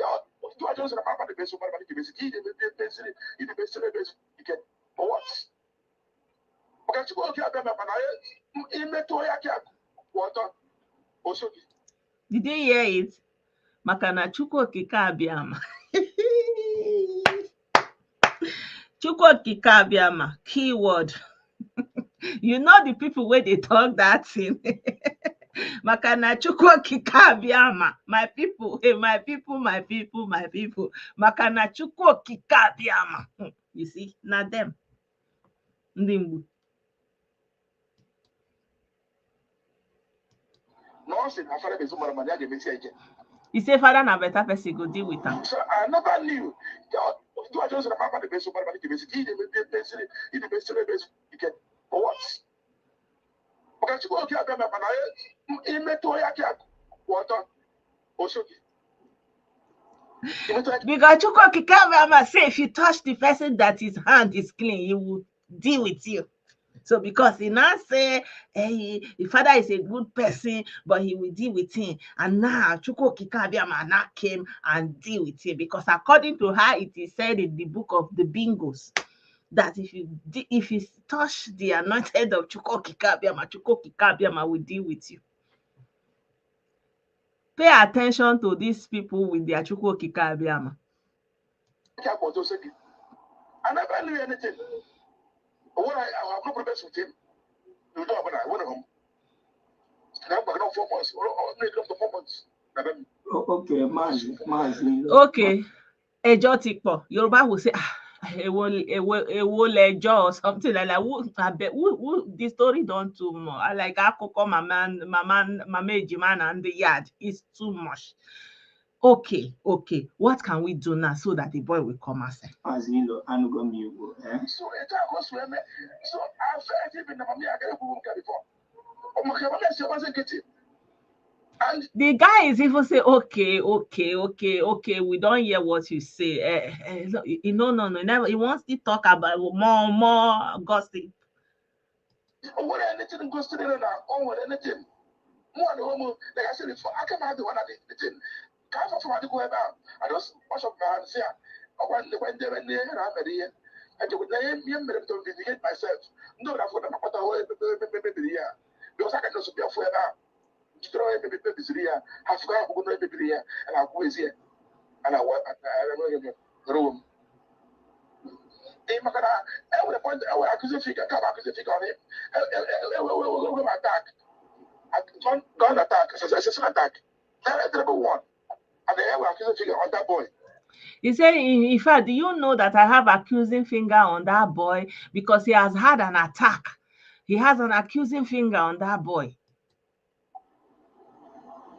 Did you hear it? Maka na Chukwu okike abịama. Chukwu okike abịama, keyword. You know the people where they talk that thing. Maka na Chukwu okike abịama. My people, hey, my people, my people, my people. Maka na Chukwu okike abịama. You see, not them. Ndị Mgbu. He say father na better person, go deal with him. So I never knew. Because Chukwu okike abịama say if you touch the person that his hand is clean, he will deal with you. So because he now say the father is a good person, but he will deal with him. And now Chukwu okike abịama now came and deal with him. Because according to her, it is said in the book of the Bingos that if you touch the anointed of Chukwu okike abịama will deal with you. Pay attention to these people with their Chukwu okike abịama. I never knew anything. When I have no problems with him, you know, when I went home. I'm going to 4 months, or maybe up to 4 months. Okay, Mazi. Okay. Ẹjọ́ ti pọ̀. Yoruba will say, ewo lẹjọ́ or something like that. The story don't too much. I like akoko mama ejima and the yard is too much. Okay. What can we do now so that the boy will come outside? Mazi Ilo, Anugo Miugo. So it goes to me. So I felt even the mommy I got before. Oh my God, I wasn't getting. And the guy is even say, okay, we don't hear what you say. No, never. He wants to talk about more gossip. what anything goes to the now, or anything. More than homo, like I said before, I can have the one I did the thing. Can't afford to go about. I just wash up my hands here. When they have a year, and you would name me to vindicate myself. No, that's what I'm about to hold the year. Because I can also be a fool now. Throw a baby here, have got a baby here, and I'll go here. And I want the room. I would appoint our accusation figure, come accusation figure on him. Attack. Gun attack, assassination attack. That's number one. And they have accusation figure on that boy. He said, in fact, do you know that I have accusing finger on that boy because he has had an attack? He has an accusing finger on that boy.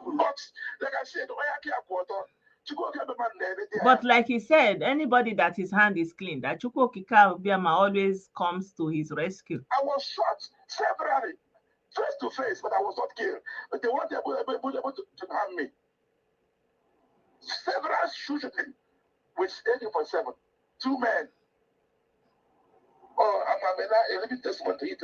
But like I said, but like he said, anybody that his hand is clean, that Chukwu Ilo always comes to his rescue. I was shot severally, face to face, but I was not killed. But they weren't able to harm me. Several shooting with AK-47, 2 men. Oh, I'm a living testimony to it.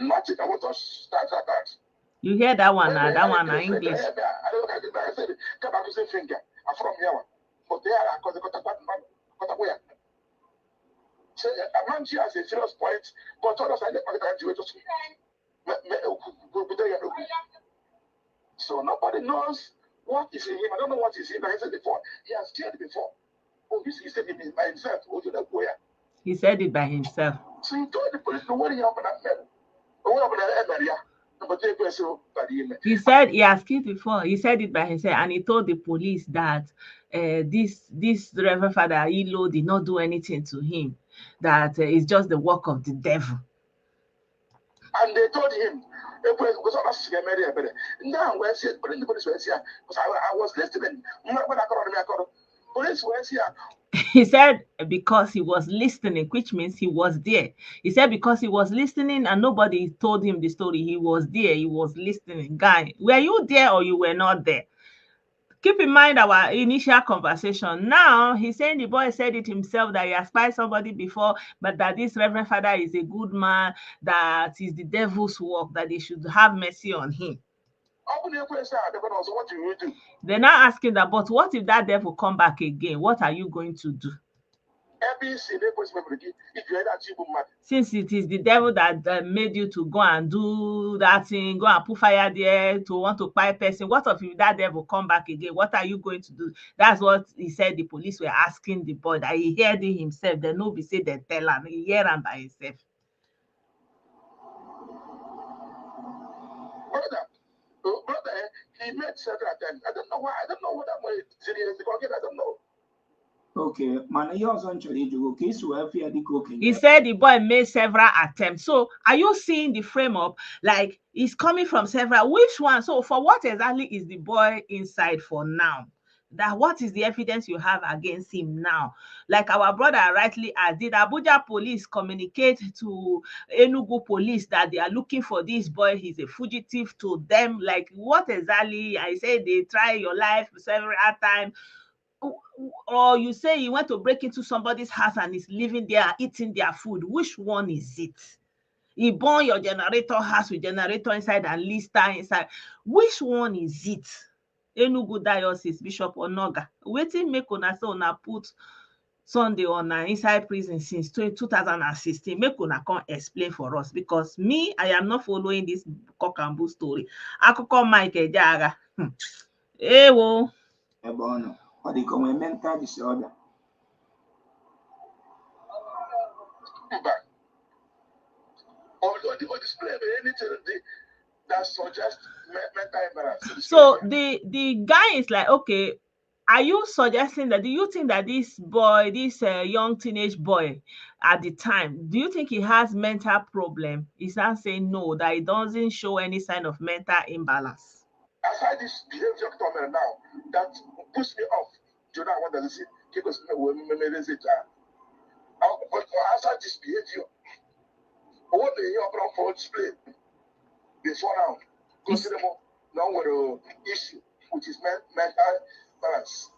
Nothing. I was just start that. You hear that one? That one in English. I don't I said, come back to say finger. I'm from here. But there, because they got a way. So, among you as a serious point, but others I never graduate. So nobody knows what is in him. I don't know what is in him. Like I said before, he has killed before. Oh, he said it by himself. He said it by himself. So he told the police, no worry about that man. He said he has killed before. He said it by himself, and he told the police that this Reverend Father Ilo did not do anything to him. That it's just the work of the devil. And they told him, now where's here? But the police was here because I was listening. Police was here. He said because he was listening, which means he was there. He said because he was listening and nobody told him the story, he was there, he was listening. Guy, were you there or you were not there? Keep in mind our initial conversation. Now, he's saying the boy said it himself that he has spied somebody before, but that this Reverend Father is a good man, that is the devil's work, that they should have mercy on him. What do you do? They're now asking that, but what if that devil come back again? What are you going to do? Since it is the devil that made you to go and do that thing, go and put fire there to want to buy person, what if that devil come back again? What are you going to do? That's what he said. The police were asking the boy that he heard it himself. They no be say they tell him, he hear him by himself. Brother, he made several attempts. I don't know why. I don't know what that boy serious because I don't know. Okay, man, you also actually do okay. So he said the boy made several attempts. So are you seeing the frame up? Like he's coming from several. Which one? So for what exactly is the boy inside for now? That what is the evidence you have against him now? Like our brother rightly asked, did Abuja police communicate to Enugu police that they are looking for this boy? He's a fugitive to them. Like what exactly? I say they try your life several times. Or you say you went to break into somebody's house and is living there, eating their food. Which one is it? You burn your generator house with generator inside and lister inside. Which one is it? Enugu Dioces, Bishop Onoga. Wetin make una say una put Sunday on inside prison since 2016. Make una come explain for us, because me, I am not following this cock and bull story. Akụkọ Mike Ejeagha. Ewo. Ebono. Or they come with mental disorder. Or display anything that suggests mental imbalance. So the guy is like, okay, are you suggesting that, do you think that this boy, this young teenage boy at the time, do you think he has mental problem? He's not saying no, that he doesn't show any sign of mental imbalance. Aside this behavior now, that pushed me off. Do you know what I say? Because outside this behavior, what the young for display before now, consider now what issue, which is mental balance.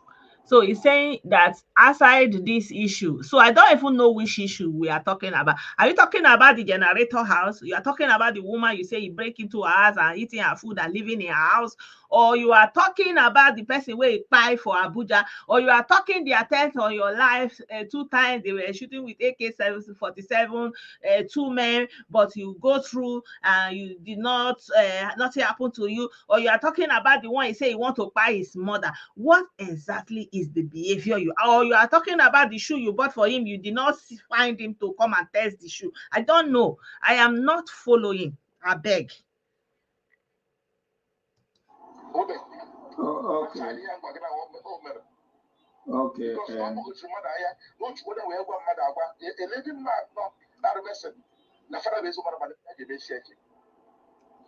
So he's saying that aside this issue, so I don't even know which issue we are talking about. Are you talking about the generator house? You are talking about the woman you say you break into her house and eating her food and living in her house? Or you are talking about the person where you buy for Abuja? Or you are talking the attempt on your life 2 times they were shooting with AK-47, 2 men, but you go through and you did not, nothing happened to you? Or you are talking about the one you say you want to buy his mother? What exactly is the behavior you are talking about? The shoe you bought for him, you did not find him to come and test the shoe? I don't know. I am not following. I beg. Oh, okay. Okay.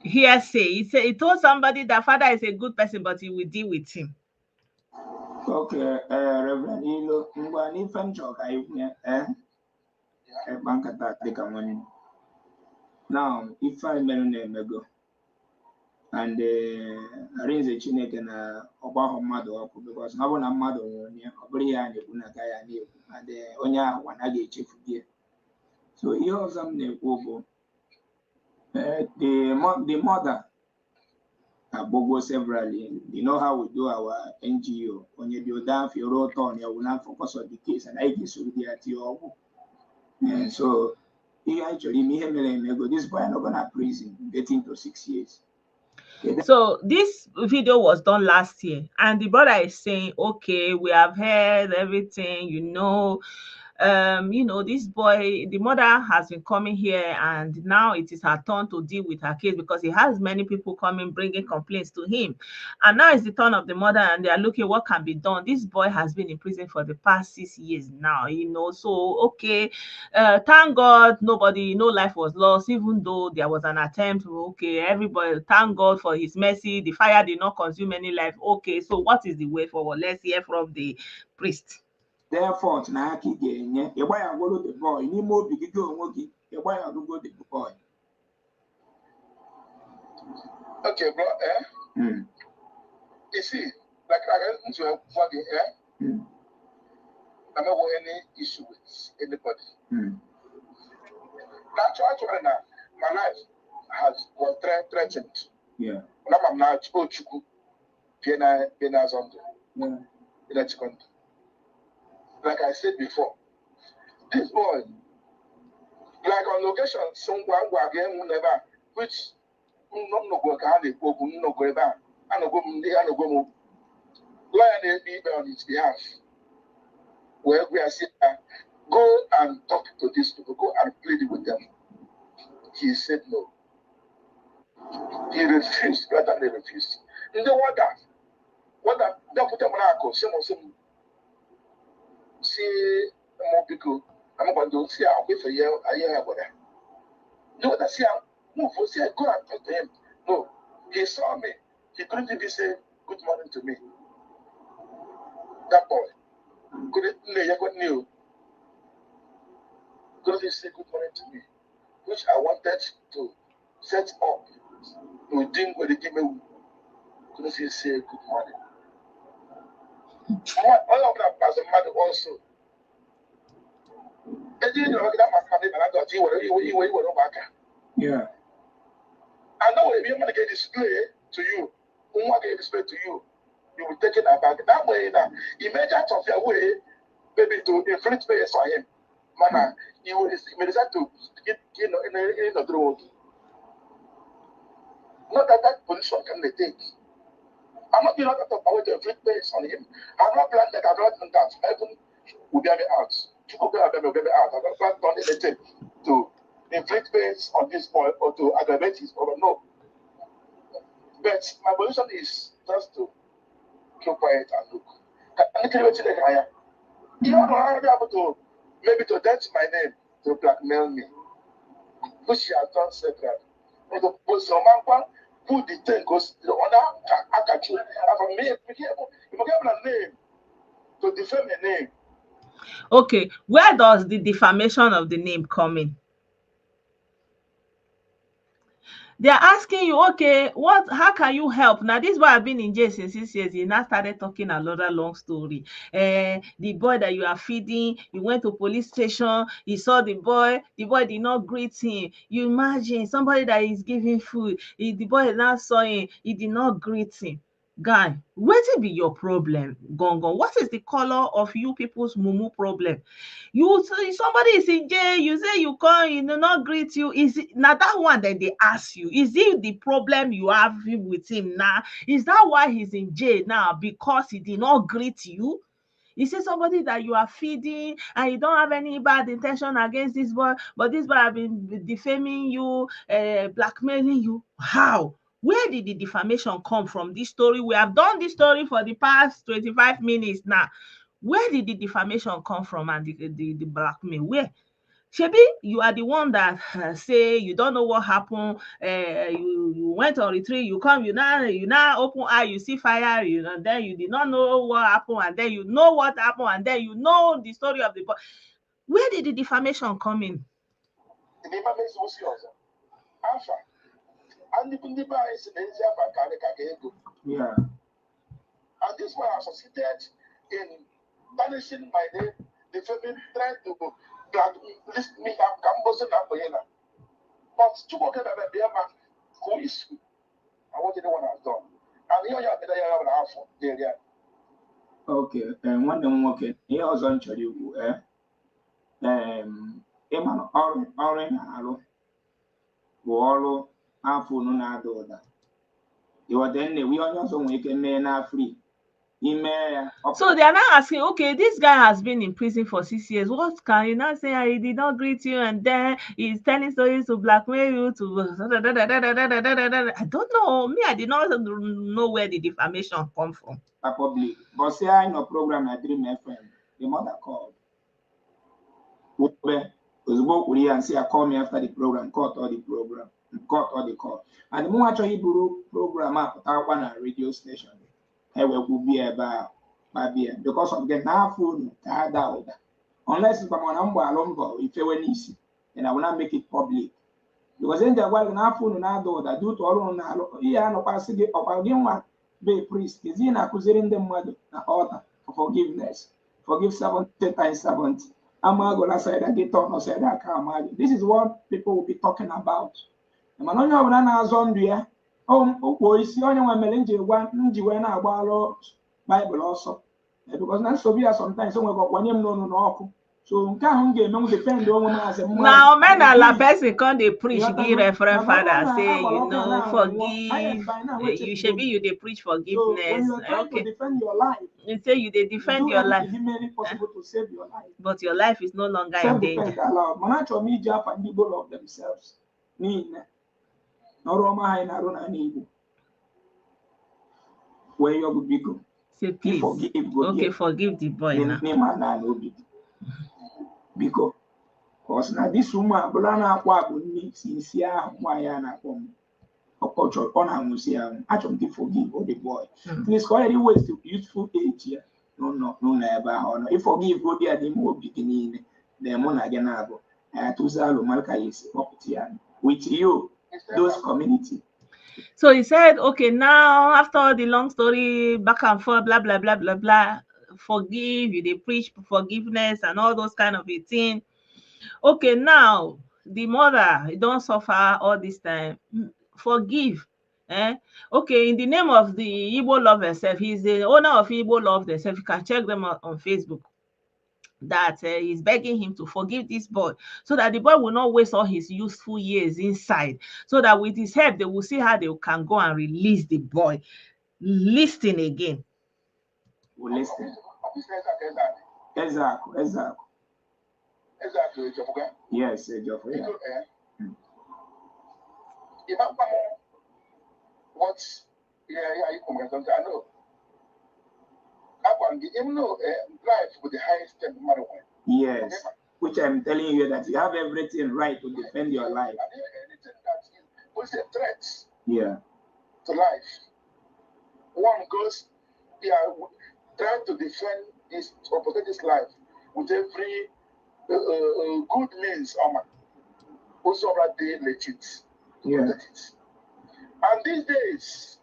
Hearsay. He told somebody that father is a good person, but he will deal with him. Okay, Reverend Ilo, ngwani fanchok bankata deka money. Now, if I remember go, and arrange a chineke na ọgbahọ mmadụ ọkụ, because na ọ bụ na mmadụ nwụrụ onye ọ bụrụ ya na-ekwu na agaghị a na-ekwu, and onye ahụ a ga-echefu gị. So ihe ọzọ m na-ekwu bụ the mother Bogo severally. You know how we do our NGO. When you do that, if you wrote on, you will not focus on the case, and I guess will be at your. And so, he actually, this boy not gonna prison, getting to 6 years. Okay. So this video was done last year, and the brother is saying, okay, we have heard everything, this boy, the mother has been coming here, and now it is her turn to deal with her case, because he has many people coming bringing complaints to him, and now it's the turn of the mother, and they are looking what can be done. This boy has been in prison for the past 6 years now, so okay, thank God no life was lost, even though there was an attempt. Okay, everybody, thank God for his mercy, the fire did not consume any life. Okay, so what is the way forward? Let's hear from the priest. Therefore, na aka ga-enye ịgba ya gworo the boy n'ime obi gị onwe gị, ịgba ya ọgụgụ the boy. Okay, bro. You see, like I don't know for the I don't have any issue with anybody. Actually, now my life has was threatened. Yeah. Now I'm now Ikechukwu Ilo. Like I said before, this boy, like on location, somewhere never, which no go ever, I no go lawyer be on his behalf. Where we are saying, go and talk to these people, go and plead with them. He said no. He refused, rather than refused. You know what that put them on some see more people. I'm going to see how with a year about that. No, that's here. Move for say go and talk to him. No, he saw me. He couldn't even say good morning to me. That boy couldn't say good morning to me, which I wanted to set up. We didn't go to give me. Couldn't say good morning. All of that as a matter also. Yeah. I know if you're going to get display to you, who want to get display to you, you will take it back. That way, now, imagine of your way, maybe to inflict pain on him. Man, you will decide to get in the road. Not that position can they take. I'm not going to talk about the inflict pain on him. I'm not planning that. I'm not doing that. Heaven will be out. People will be out. I'm not planning anything to inflict pain on this boy or to aggravate his problem. No. But my position is just to keep quiet and look. You don't know able to maybe to dent my name to blackmail me, which she has done several. And the person who the thing goes the other Akachu from me, if you give a name to defame a name. Okay, where does the defamation of the name come in? They're asking you, okay, how can you help? Now, this boy have been in jail since 6 years. He now started talking another long story. The boy that you are feeding, you went to police station, he saw the boy did not greet him. You imagine somebody that is giving food, the boy now saw him, he did not greet him. Guy, wetin be your problem, gangan? What is the color of you people's mumu problem? Somebody is in jail, you say you come, he do not greet you. Is it now that one that they ask you? Is it the problem you have with him now? Is that why he's in jail now? Because he did not greet you? You see somebody that you are feeding and you don't have any bad intention against this boy, but this boy have been defaming you, blackmailing you. How? Where did the defamation come from? This story, we have done this story for the past 25 minutes now. Where did the defamation come from and the blackmail? Where? Shebi, you are the one that say you don't know what happened. You went on retreat, you come, you now open eye, you see fire, then you did not know what happened, and then you know what happened, and then you know the story of the boy. Where did the defamation come in? The defamation was yours. Alpha. And the Pundiba is in Asia. Yeah. And this one has succeeded in banishing my name, defaming, trying to blacklist me, Cambosan and but to go get a Biama, who is and what anyone has done. And here you have a half of there. Okay, and one them okay. Here also in Chadibu, Eman Orange Halo, Wall, Alpha Nuna Doda. You are then we are also making men free. So they are now asking, okay, this guy has been in prison for 6 years. What can you now say? He did not greet you, and then he's telling stories to blackmail you to. I don't know. Me, I did not know where the defamation come from. Public, but say I know program I dream FM. The mother called. And say I call me after the program, cut all the program, cut all the call. And the more actually program up at one radio station. Will be about because of the now food unless it's from number alone if you easy and I will not make it public because in the world now food now that due to all now yeah no pass the one be priest is in accusing them mother order for forgiveness forgive 70 times 70 Amagola said I get on or said I can't. This is what people will be talking about. And man only have an oh, is the only one melinge one Jiwana Balo Bible also. Because not so be sometimes someone got one no. So can't depend on as a now men are la person can't they preach give reference father say forgive you should be you they preach forgiveness. So okay. To defend your life, you say you they defend your life. Possible to save your life. But your life is no longer in danger. Manacho media and people of themselves. No Roma high na rona nibu. Where you go big go. Say please. Forgive the boy now. Because now this woman blana kwa bunni sincere why na come. Culture on museum. Actually forgive the boy. Please call any ways to useful age here. No never honor. If forgive go there the more beginning the more again go. To Zalo Malka is property with you. Those community. So he said, okay, now after all the long story, back and forth, blah, blah, blah, blah, blah, forgive, they preach forgiveness and all those kind of a thing. Okay, now the mother don't suffer all this time. Forgive. Okay, in the name of the Igbo Love Herself, he's the owner of Igbo Love Herself. You can check them out on Facebook. That he's begging him to forgive this boy so that the boy will not waste all his useful years inside, so that with his help they will see how they can go and release the boy. Listen again. Listen. Exactly. Yes, what you come get something. I know. Even though life with the highest step, no matter what. Yes. Which I'm telling you that you have everything right to defend your life. Anything that puts a threat to life. One goes, trying to defend his or protect his life with every good means. Also, that they legit to protect it. And these days,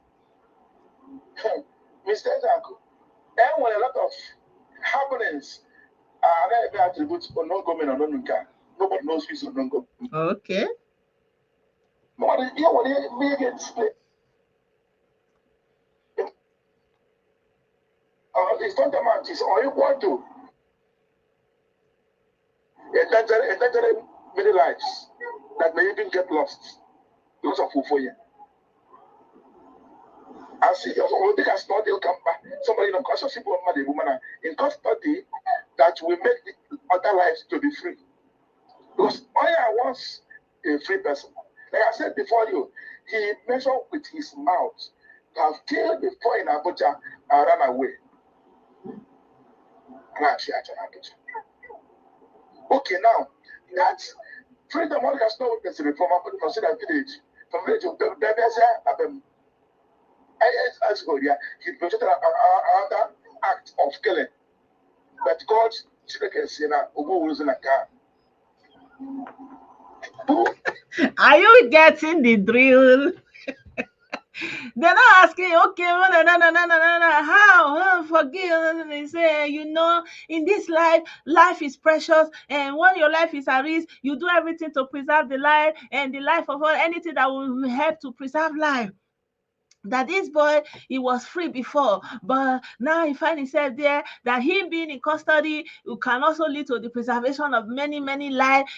Mr. Enugu, and when a lot of happenings are there attributes for non-government or non-government. Nobody knows who's non-government. Okay. Nobody, what do you get split? It's not a match, it's all you want to. Endanger many lives that may even get lost because of Fufoye. I see your they can study, they'll come back. Somebody in a conscious people woman in custody that will make the other lives to be free. Because Oya wants a free person. Like I said before you, he measured with his mouth to have killed before in Abuja and ran away. Okay, now that's freedom one has no witness from a considered village. From village to the he presented another act of killing. But God can say now, who was in a car. Are you getting the drill? They're not asking, okay, how? Forgive. They say, in this life is precious, and when your life is at risk, you do everything to preserve the life and the life of all, anything that will help to preserve life. That this boy, he was free before, but now he finds himself there, that him being in custody can also lead to the preservation of many lives.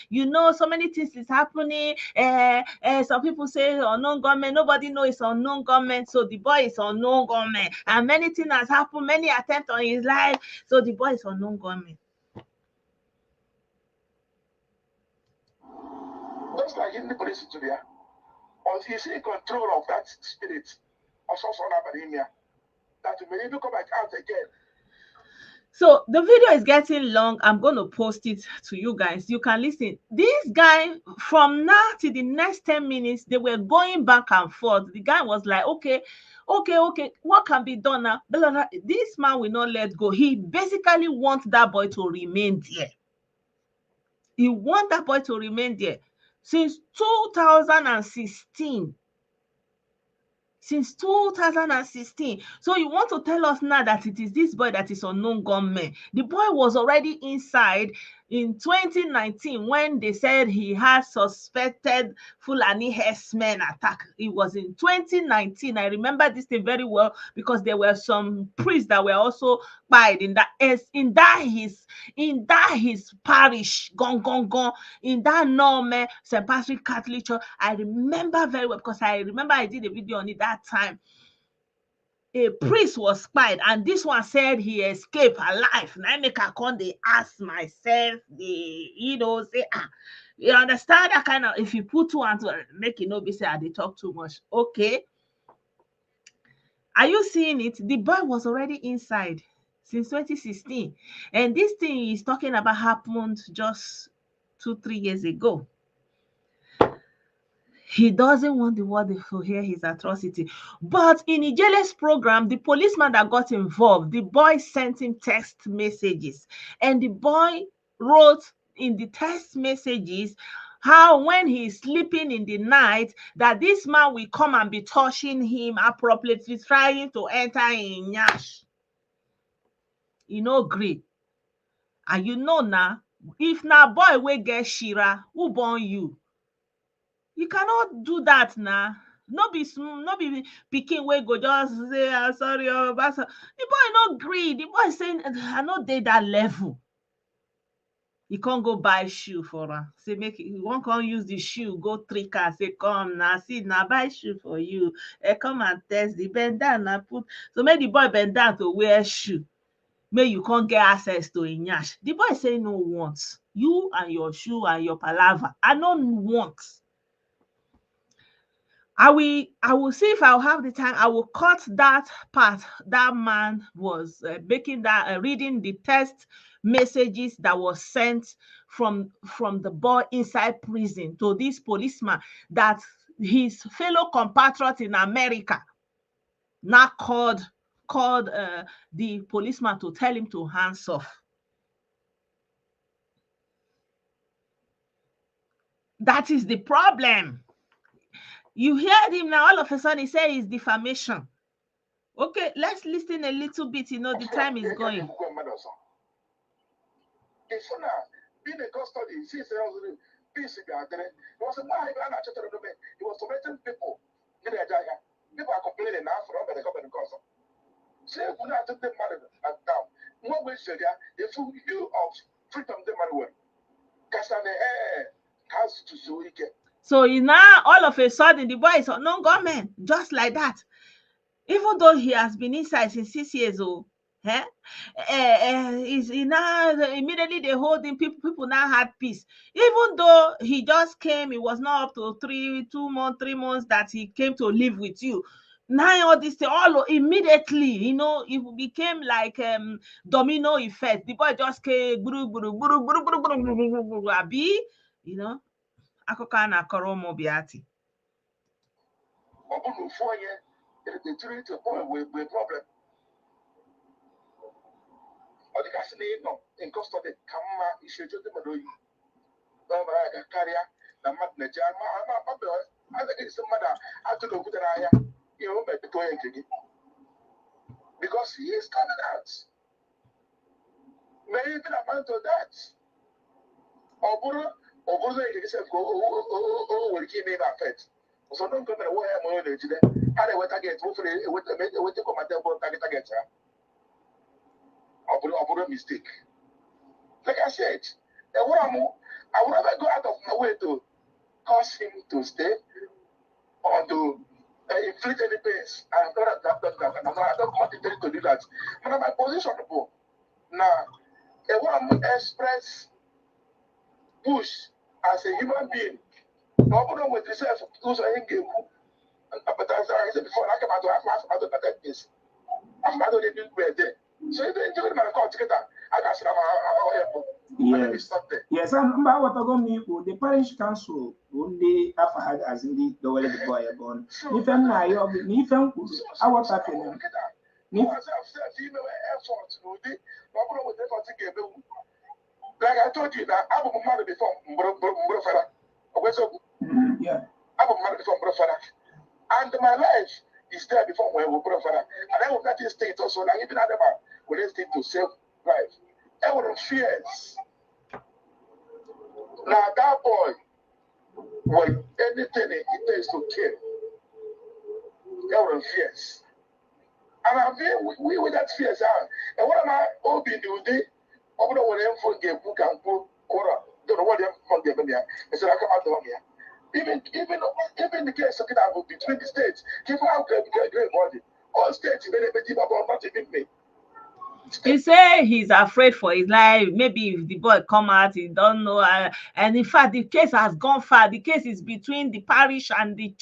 So many things is happening. Some people say unknown government, nobody knows it's unknown government, so the boy is unknown government, and many things has happened, many attempts on his life, so the boy is unknown government. Just like in the police today, until you see control of that spirit, or some sort of anemia, that you may even come back out again. So the video is getting long. I'm going to post it to you guys. You can listen. This guy, from now to the next 10 minutes, they were going back and forth. The guy was like, okay, what can be done now? This man will not let go. He basically wants that boy to remain there. He wants that boy to remain there since 2016. Since 2016. So you want to tell us now that it is this boy that is unknown gunman? The boy was already inside in 2019 when they said he had suspected Fulani herdsmen attack. It was in 2019. I remember this thing very well because there were some priests that were also died in that his parish, in that Norme St. Patrick Catholic Church. I remember very well because I remember I did a video on it that time. A priest was spied, and this one said he escaped alive. Now I make a con, they ask myself, say, you understand that kind of, if you put two and two, make it no be say they talk too much. Okay. Are you seeing it? The boy was already inside since 2016. And this thing he's talking about happened just 2-3 years ago. He doesn't want the world to hear his atrocity. But in Ja1led's program, the policeman that got involved, the boy sent him text messages. And the boy wrote in the text messages how when he's sleeping in the night, that this man will come and be touching him appropriately, trying to enter in Nyash. Gree. And now, if na boy will get Shira, who born you? You cannot do that now. No be pikin wey go just say, sorry, but the boy no gree. The boy saying, I no dey that level. He can't go buy shoe for her. Say make he won't come use the shoe, go trick her, say come now, see now buy shoe for you. Come and test the bend down and put. So make the boy bend down to wear shoe. May you can't get access to a nyash. The boy say no want. You and your shoe and your palaver. I don't want. I will see if I'll have the time. I will cut that part. That man was making that reading the text messages that was sent from the boy inside prison to this policeman, that his fellow compatriot in America now called the policeman to tell him to hands off. That is the problem. You heard him now, all of a sudden he says it's defamation. Okay, let's listen a little bit. You know, the time is going. Being a custody, since there was peace gathering, it was a man he was tormenting people. People are complaining now for all the government cause. Say, when I took the money down, what way should you of freedom the money? So now all of a sudden the boy is unknown government, just like that. Even though he has been inside since 6 years old, is now immediately they hold him. People now had peace. Even though he just came, it was not up to 3 months that he came to live with you. Now all this all immediately, you know, it became like domino effect. The boy just came, abi, you know, akụkọ na akọrọ ụmụ Biati. In custody, Kama is your gentleman. Carrier, the manager, I think it's the mother. I took a good eye, you know, because he is coming out. Maybe amount of that. Or yourself go, will give me that fete. So don't come away. I'm going to do that. How they went again, hopefully, with the commander, target. Or mistake. Like I said, I would never go out of my way to cause him to stay or to inflict any pains. I don't want to do that. But my position now, I want to express push as a human being. No with yourself, who's a game. But as I said before, I came out to have that this. I'm not going to do there. So you enjoy my call together. I got yes, I'm about what I'm going to the parish council only after had as in the Ja1led boy born. If I'm not your if I'm I was happening. Like I told you that I'm a mother before yeah. I'm a mother before and my life is there before when we and I will not state also like even other man will state to save life. I would have fears. Now that boy, when anything it takes to kill, I would have fears. And I feel we with that fears are. And what am I hoping to do? I don't want to forget book and go quarter. Don't know what they're forgetting here. It's like I'm out here. Even the case of it between the states, people have great body. All states, not even me. He say he's afraid for his life. Maybe if the boy come out, he don't know. And in fact, the case has gone far. The case is between the parish and the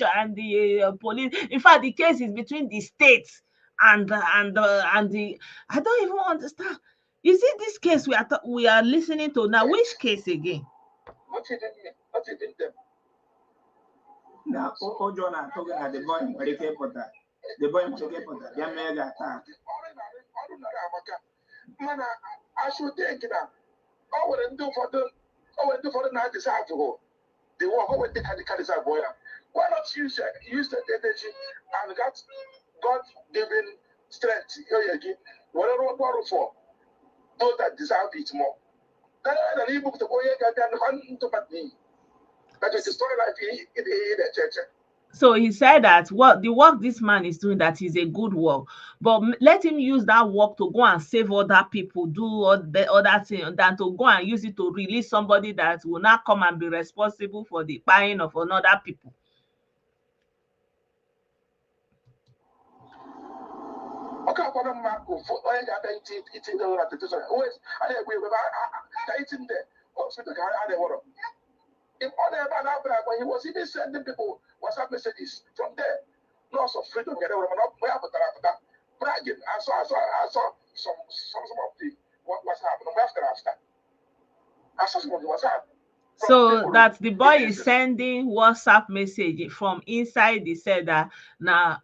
police. In fact, the case is between the states and the. I don't even understand. You see, this case we are listening to now. Which case again? Not even them. Now, John, I'm talking at the boy, the boy, the mega attack. I should think that I wouldn't do for them. I wouldn't do for the night desire to go. They walk over the desire boy. Why not use that energy and God given strength? Whatever what for those that desire it more. Then the book the boy got me. That is the story life in the church. So he said that the work this man is doing, that is a good work, but let him use that work to go and save other people, do other thing, than to go and use it to release somebody that will not come and be responsible for the buying of another people. Okay, for them, I got eating the always I agree with that. Eating there. Hospital, I In other man, when he was even sending people WhatsApp messages from there, lots of freedom. Bragging. I saw some of the what's happening after. I saw some of the WhatsApp. So that the boy is sending WhatsApp message from inside the cell that now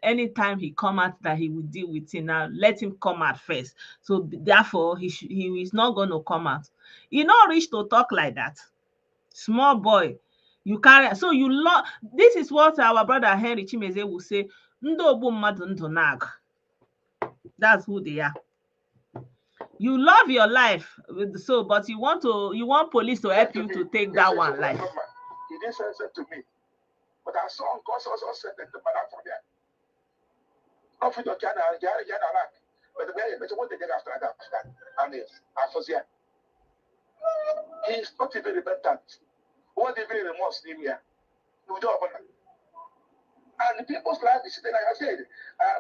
anytime he come out that he will deal with it. Now let him come out first. So therefore he is not going to come out. He not reach to talk like that. Small boy. You carry so you love this is what our brother Henry Chimeze will say. That's who they are. You love your life, so but you want police to help you to take that one life. He didn't say it to me, but I saw God also said that the man from there. Nothing to get but the way what they did after that, and I was here. He's not even repentant. What they really remorse him here. You don't open. And the people's life is like I said,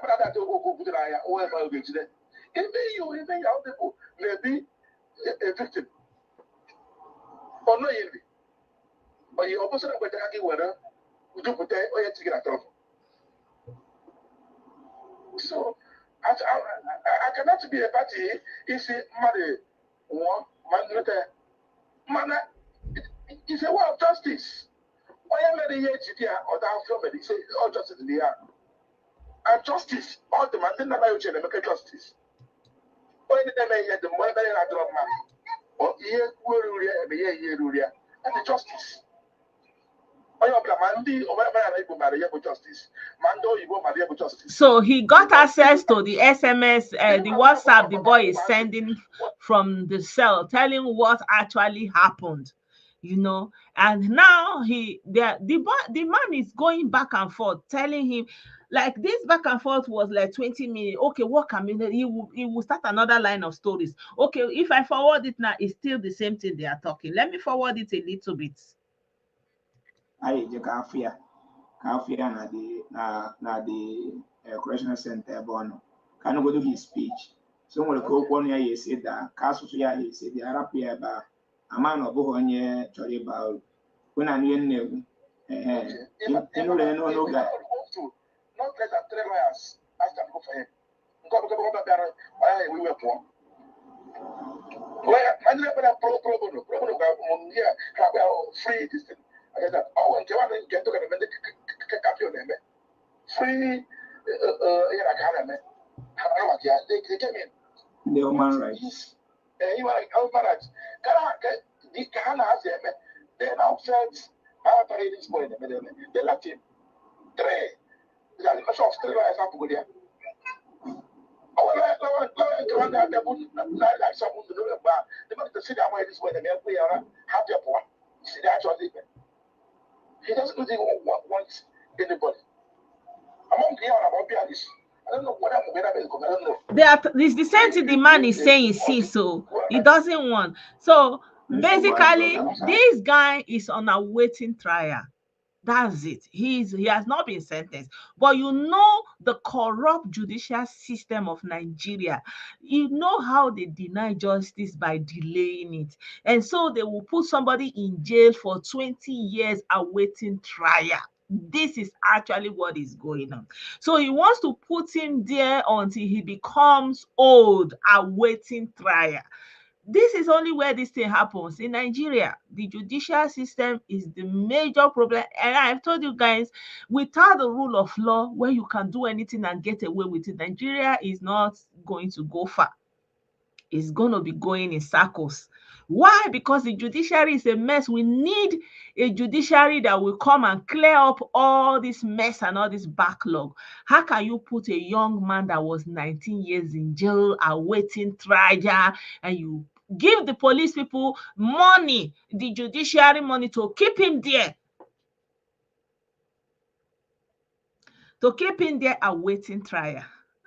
but I don't go to the area or wherever you today. Even your people may be a victim. Or no, but you opposite of what I whether you do put there or you take it at all. So I cannot be a party if money one man it's a way of justice. Why am I here or that family say all justice in the air? And justice, all the man didn't allow you to make a justice. When they may hear the more than I drop man, or here, and the justice. So he got access to the SMS, the WhatsApp the boy is sending from the cell, telling what actually happened, you know. And now the man is going back and forth, telling him, like this back and forth was like 20 minutes. Okay, what can he will start another line of stories. Okay, if I forward it now, it's still the same thing they are talking. Let me forward it a little bit. I Kafia na the correctional center bono. Can go to his speech. So when the coke one year he said that Castle he said the Arab ba a man of Bohonye Chori Bao. When I knew no guy. Not less than 3 lawyers asked them to go for him. We were poor. I never pro bono, free this thing. Oh, and Jawan get to get free they came in. The human rights. You are human rights. They now said, I have this boy in the middle. They left him. 3. The animation of 3 lawyers have to go there. He doesn't really want anybody. Among the other, I don't know what I'm going to. I don't know. This the same thing the man is saying, see, so he doesn't want. So basically, this guy is on a waiting trial. That's it. He has not been sentenced. But you know the corrupt judicial system of Nigeria. You know how they deny justice by delaying it. And so they will put somebody in jail for 20 years awaiting trial. This is actually what is going on. So he wants to put him there until he becomes old, awaiting trial. This is only where this thing happens in Nigeria. The judicial system is the major problem. And I've told you guys, without the rule of law, where you can do anything and get away with it, Nigeria is not going to go far. It's going to be going in circles. Why? Because the judiciary is a mess. We need a judiciary that will come and clear up all this mess and all this backlog. How can you put a young man that was 19 years in jail awaiting trial, and you give the police people money, the judiciary money, to keep him there? To keep him there awaiting trial.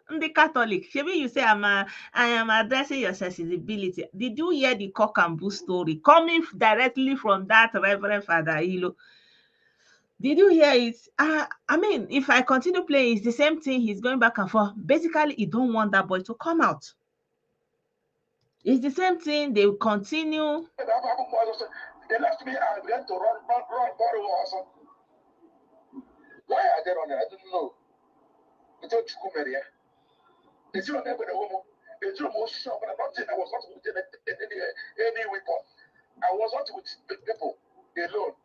The Catholic, maybe you say I am addressing your sensibility. Did you hear the cock and bull story coming directly from that Reverend Father Ilo? Did you hear it? I mean, if I continue playing, it's the same thing. He's going back and forth. Basically, he don't want that boy to come out. It's the same thing. They will continue. They left me and I began to run also. Why are they running? I don't know. It's a Chukumeria. It's your neighbor, the woman. It's your most shop, and I was not with any weapon. I was not with people alone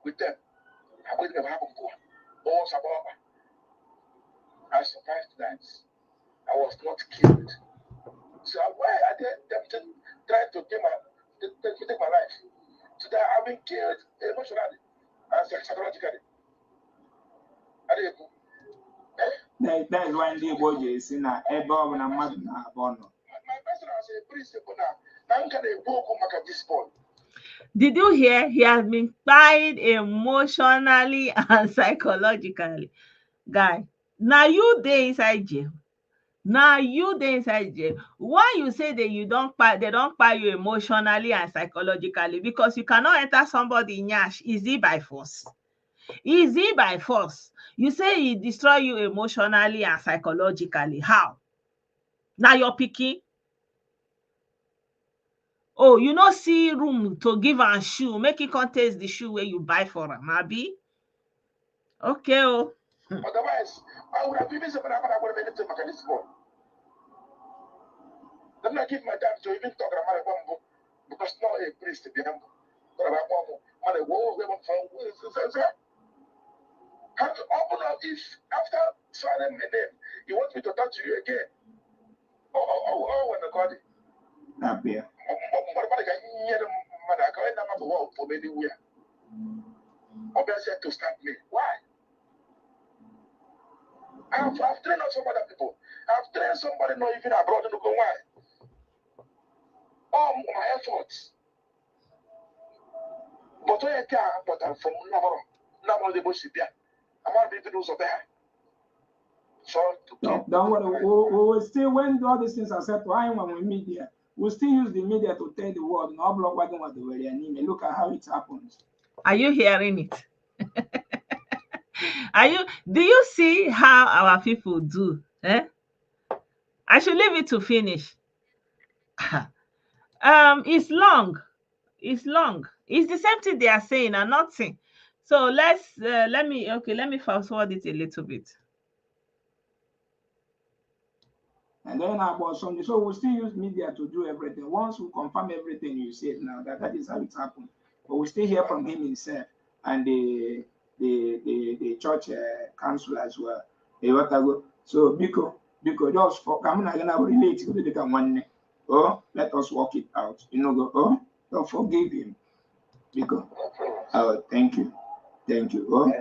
with them. I wouldn't have happened for. Oh, Sababa. I survived that. I was not killed. So why are they tempting, trying to take my life? So that I've been killed emotionally and psychologically. That is why the boy is in a ebo na madu na abono. My person has a principle now. I'm going to walk on this point. Did you hear? He has been tied emotionally and psychologically. Guy, now you dey inside jail. Now you dey inside jail. Why you say that they don't buy you emotionally and psychologically? Because you cannot enter somebody in nyash. Is it by force? Is it by force? You say he destroy you emotionally and psychologically. How? Now you're picking. Oh, you no see room to give am shoe, make e come taste the shoe where you buy for am, abi? Okay, oh. Otherwise, I would have given somebody I would have made it to this point. Let me give my time to even talk about my bamboo because not a priest to be humble. But about one man, a war, we want to how to open up if after signing my name, you want me to talk to you again? Oh, when the God. Happy. From anywhere. Obviously, to stop me. Why? I've trained some other people. I've trained somebody not even abroad. No, why? All my efforts. But when I can't, but I'm from Namoro, the Boshipia. I'm not even those of that. So, don't worry. We will still, when all these things are set to high when we media, we'll still use the media to tell the world, no block what they were anime. Look at how it happens. Are you hearing it? Do you see how our people do? I should leave it to finish. It's long. It's long. It's the same thing they are saying and nothing. So let me fast forward it a little bit. And then about something. So we'll still use media to do everything. Once we confirm everything you said now, that is how it happened. But we still hear from him himself and the church council as well. So because just for I'm not gonna relate to the one. Oh, let us work it out. Don't forgive him. Because thank you. Oh.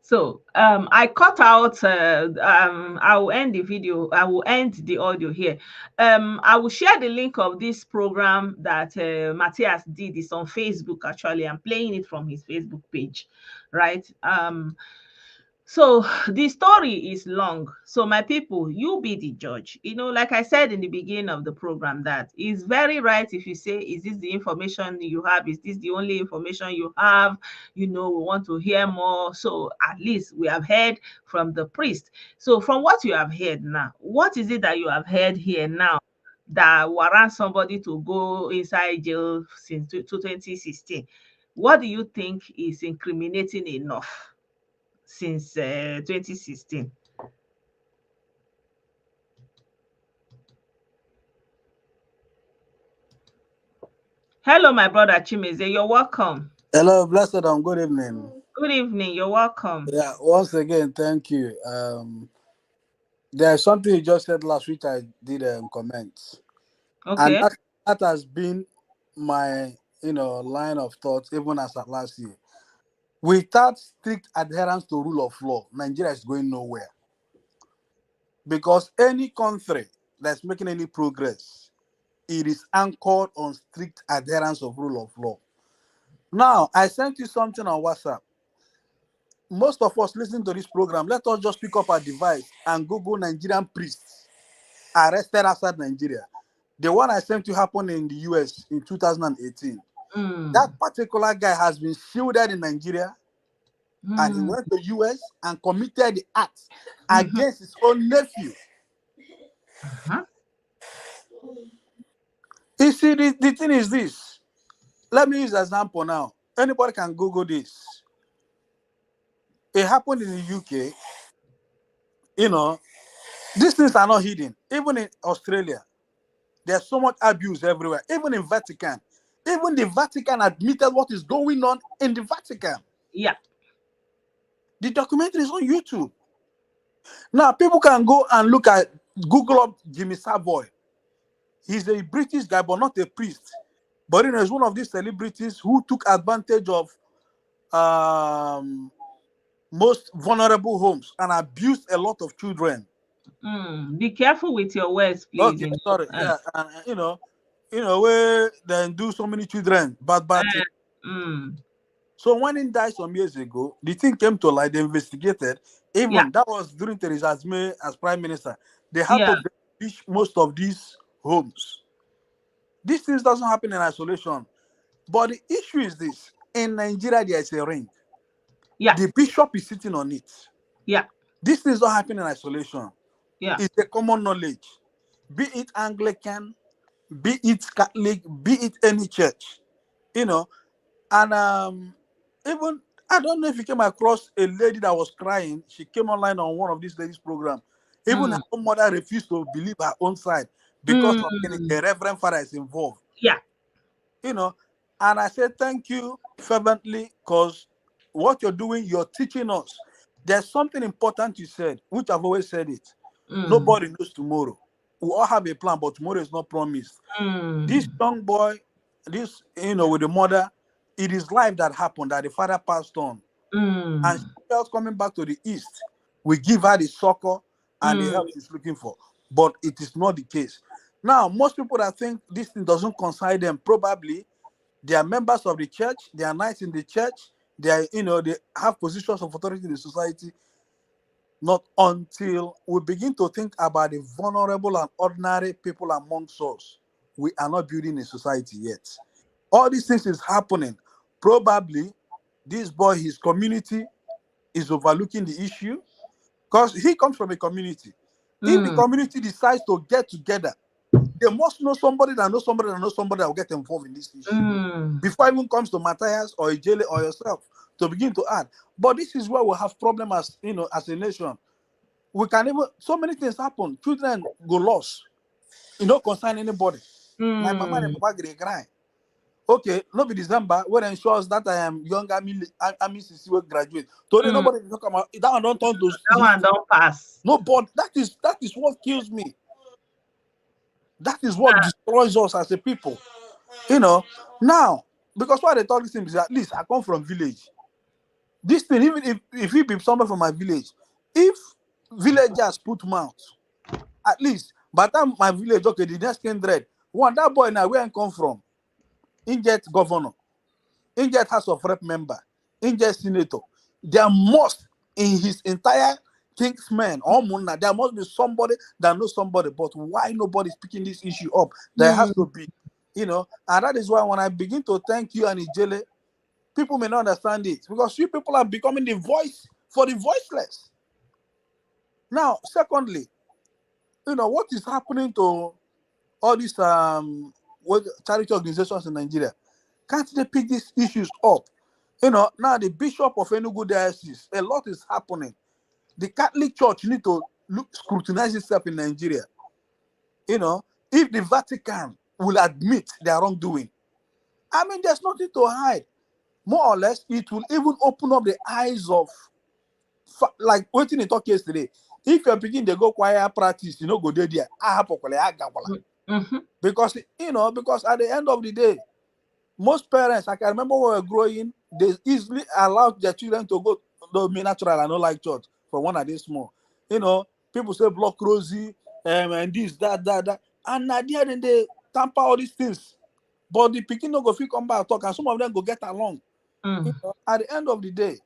So I cut out I will end the video, I will end the audio here. I will share the link of this program that Matthias did. It's on Facebook. Actually, I'm playing it from his Facebook page, right? So the story is long. So my people, you be the judge. Like I said in the beginning of the program, that is very right if you say, is this the information you have? Is this the only information you have? We want to hear more. So at least we have heard from the priest. So from what you have heard now, what is it that you have heard here now that warrants somebody to go inside jail since 2016? What do you think is incriminating enough since 2016? Hello, my brother Chimeze. You're welcome. Hello, blessed and good evening. Good evening. You're welcome. Yeah, once again, thank you. There's something you just said last week. I did comment, Okay. and that has been my line of thought even as at last year. Without strict adherence to rule of law, Nigeria is going nowhere. Because any country that's making any progress, it is anchored on strict adherence of rule of law. Now, I sent you something on WhatsApp. Most of us listening to this program, let us just pick up our device and Google Nigerian priests arrested outside Nigeria. The one I sent you happened in the US in 2018. That particular guy has been shielded in Nigeria and he went to the US and committed the act against his own nephew. You see, the thing is this. let me use an example now. Anybody can Google this. It happened in the UK. You know, these things are not hidden. Even in Australia, there's so much abuse everywhere. Even in Vatican. Even the Vatican admitted what is going on in the Vatican. Yeah. The documentary is on YouTube. Now, people can go and look at, Google up Jimmy Savoy. He's a British guy, but not a priest. But he's one of these celebrities who took advantage of most vulnerable homes and abused a lot of children. Be careful with your words, please. Okay, sorry. Yeah, and where they do so many children, bad things. So when he died some years ago, the thing came to light. They investigated. Even that was during Theresa May as prime minister. They had to demolish most of these homes. These things doesn't happen in isolation. But the issue is this: in Nigeria, there is a ring. Yeah. The bishop is sitting on it. Yeah. These things don't happen in isolation. Yeah. It's a common knowledge. Be it Anglican, be it Catholic, be it any church. You know, and even I don't know if you came across a lady that was crying. She came online on one of these ladies' program. Even her own mother refused to believe her own side because of a reverend father is involved. Yeah. You know, and I said thank you fervently, because what you're doing, you're teaching us. There's something important you said, which I've always said it. Nobody knows tomorrow. We all have a plan, but tomorrow is not promised. This young boy, with the mother, it is life that happened, that the father passed on. And she felt coming back to the East. We give her the succor and the help she's looking for. But it is not the case. Now, most people that think this thing doesn't concern them, probably they are members of the church, they are nice in the church, they are, they have positions of authority in the society. Not until we begin to think about the vulnerable and ordinary people amongst us, we are not building a society yet. All these things is happening. Probably this boy, his community is overlooking the issue, because he comes from a community. If the community decides to get together, they must know somebody that knows somebody that knows somebody that will get involved in this issue. Before it even comes to Matthias or Ijele or yourself to begin to add. But this is where we have problem as a nation. We can even, so many things happen. Children go lost. Concern anybody. My mama and papa get cry. Okay, no be December, when ensures that I am young army CC will graduate. Today nobody talk about that one. Don't turn to that one don't pass. No, but that is what kills me. That is what destroys us as a people. Now, because why they talk this thing is, at least I come from village. This thing, even if he be somebody from my village, if villagers put mouth, at least by the time my village, okay, the next kindred, that boy now, where I come from, he get governor, he get House of Rep member, he get senator. There must, in his entire kingsmen or Munna, there must be somebody that knows somebody. But why nobody's picking this issue up? There has to be, and that is why when I begin to thank you and Ijele, people may not understand it, because you people are becoming the voice for the voiceless. Now, secondly, what is happening to all these charity organizations in Nigeria? Can't they pick these issues up? Now the Bishop of Enugu Diocese, a lot is happening. The Catholic Church need to scrutinize itself in Nigeria. If the Vatican will admit their wrongdoing, I mean, there's nothing to hide. More or less, it will even open up the eyes of, like what in talk yesterday. If you're beginning to go choir practice, go there. Because because at the end of the day, most parents, I can remember when we were growing, they easily allowed their children to go to natural and not like church for one of these small. People say block rosy, and this, that. And at the end, they tamper all these things. But the pikin no go fit come back and talk, and some of them go get along. At the end of the day,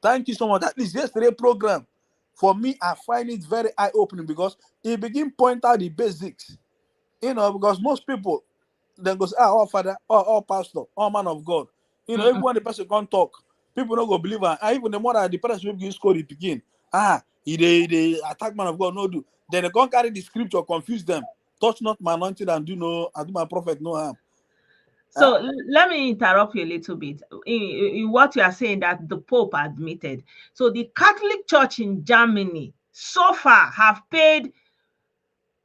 thank you so much. At least yesterday program, for me, I find it very eye-opening, because it begin point out the basics. Because most people, then goes, father, pastor, man of God. Even when the person can't talk, people don't go believe her. And even the more that the person will give score, it begin. They attack man of God, no do. Then they can't carry the scripture, confuse them. Touch not my anointed and do my prophet no harm. So let me interrupt you a little bit. In what you are saying that the Pope admitted. So the Catholic Church in Germany so far have paid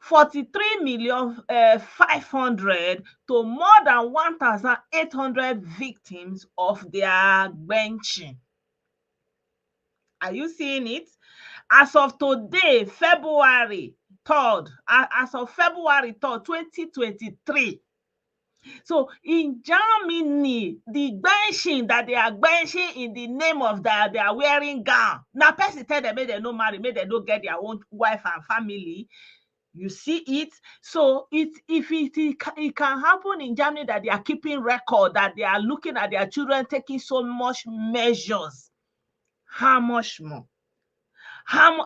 43,500,000 to more than 1,800 victims of their benching. Are you seeing it? As of today, February 3rd, 2023. So in Germany, the benching that they are benching in the name of that they are wearing gown. Now, person tell them, make they no marry, make they no get their own wife and family. You see it. So it can happen in Germany that they are keeping record, that they are looking at their children taking so much measures. How much more?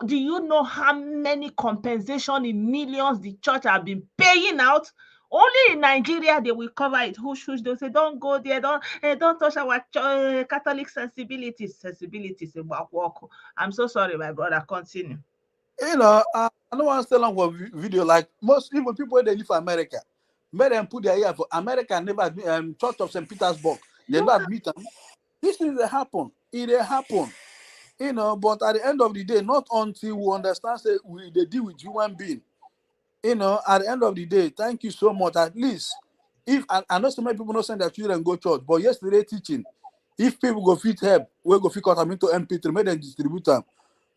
Do you know how many compensation in millions the church have been paying out? Only in Nigeria they will cover it. Who should they say don't go there, don't touch our Catholic sensibilities. I'm so sorry, my brother. Continue. You know, I don't want to stay long for video. Like most even people they live for America, made them put their ear for America. Never admit, Church of St. Petersburg. They never admit them. These things they happen. It happen. You know, but at the end of the day, not until we understand say they deal with human being. You know, at the end of the day, thank you so much. At least, if I know so many people not send their children go church, but yesterday teaching, if people go fit help, we go fit cut them into MP3, make them distribute them.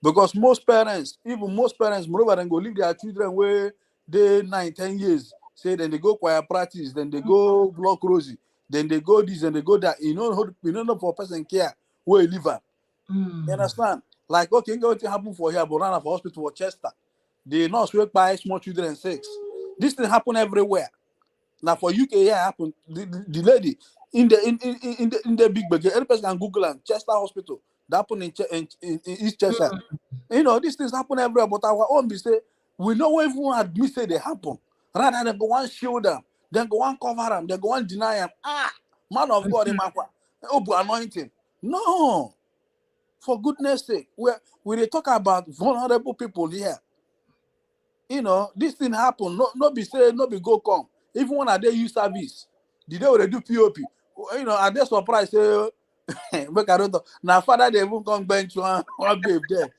Because most parents, moreover, then go leave their children where they 9-10 years. Say then they go choir practice, then they go block rosy, then they go this and they go that. You know for person care where you live at. You understand? Like okay, what happen for here, but run for hospital for Chester. The nurse will buy small children sex. This thing happen everywhere. Now for UK, yeah, happen. The lady in the big bag, any person can Google and Chester Hospital. That happen in East Chester. You know, these things happen everywhere, but our own be say we know everyone admit say they happen. Rather than go and show them, then go and cover them, then go and deny them. Man of God, anointing. No, for goodness sake, we talk about vulnerable people here. You know, this thing happen. No be say, no be go come. Even when I dey use service, the day when they do POP, you know, I dey surprised say, make I don't know. Now, father, they even come bench one babe there.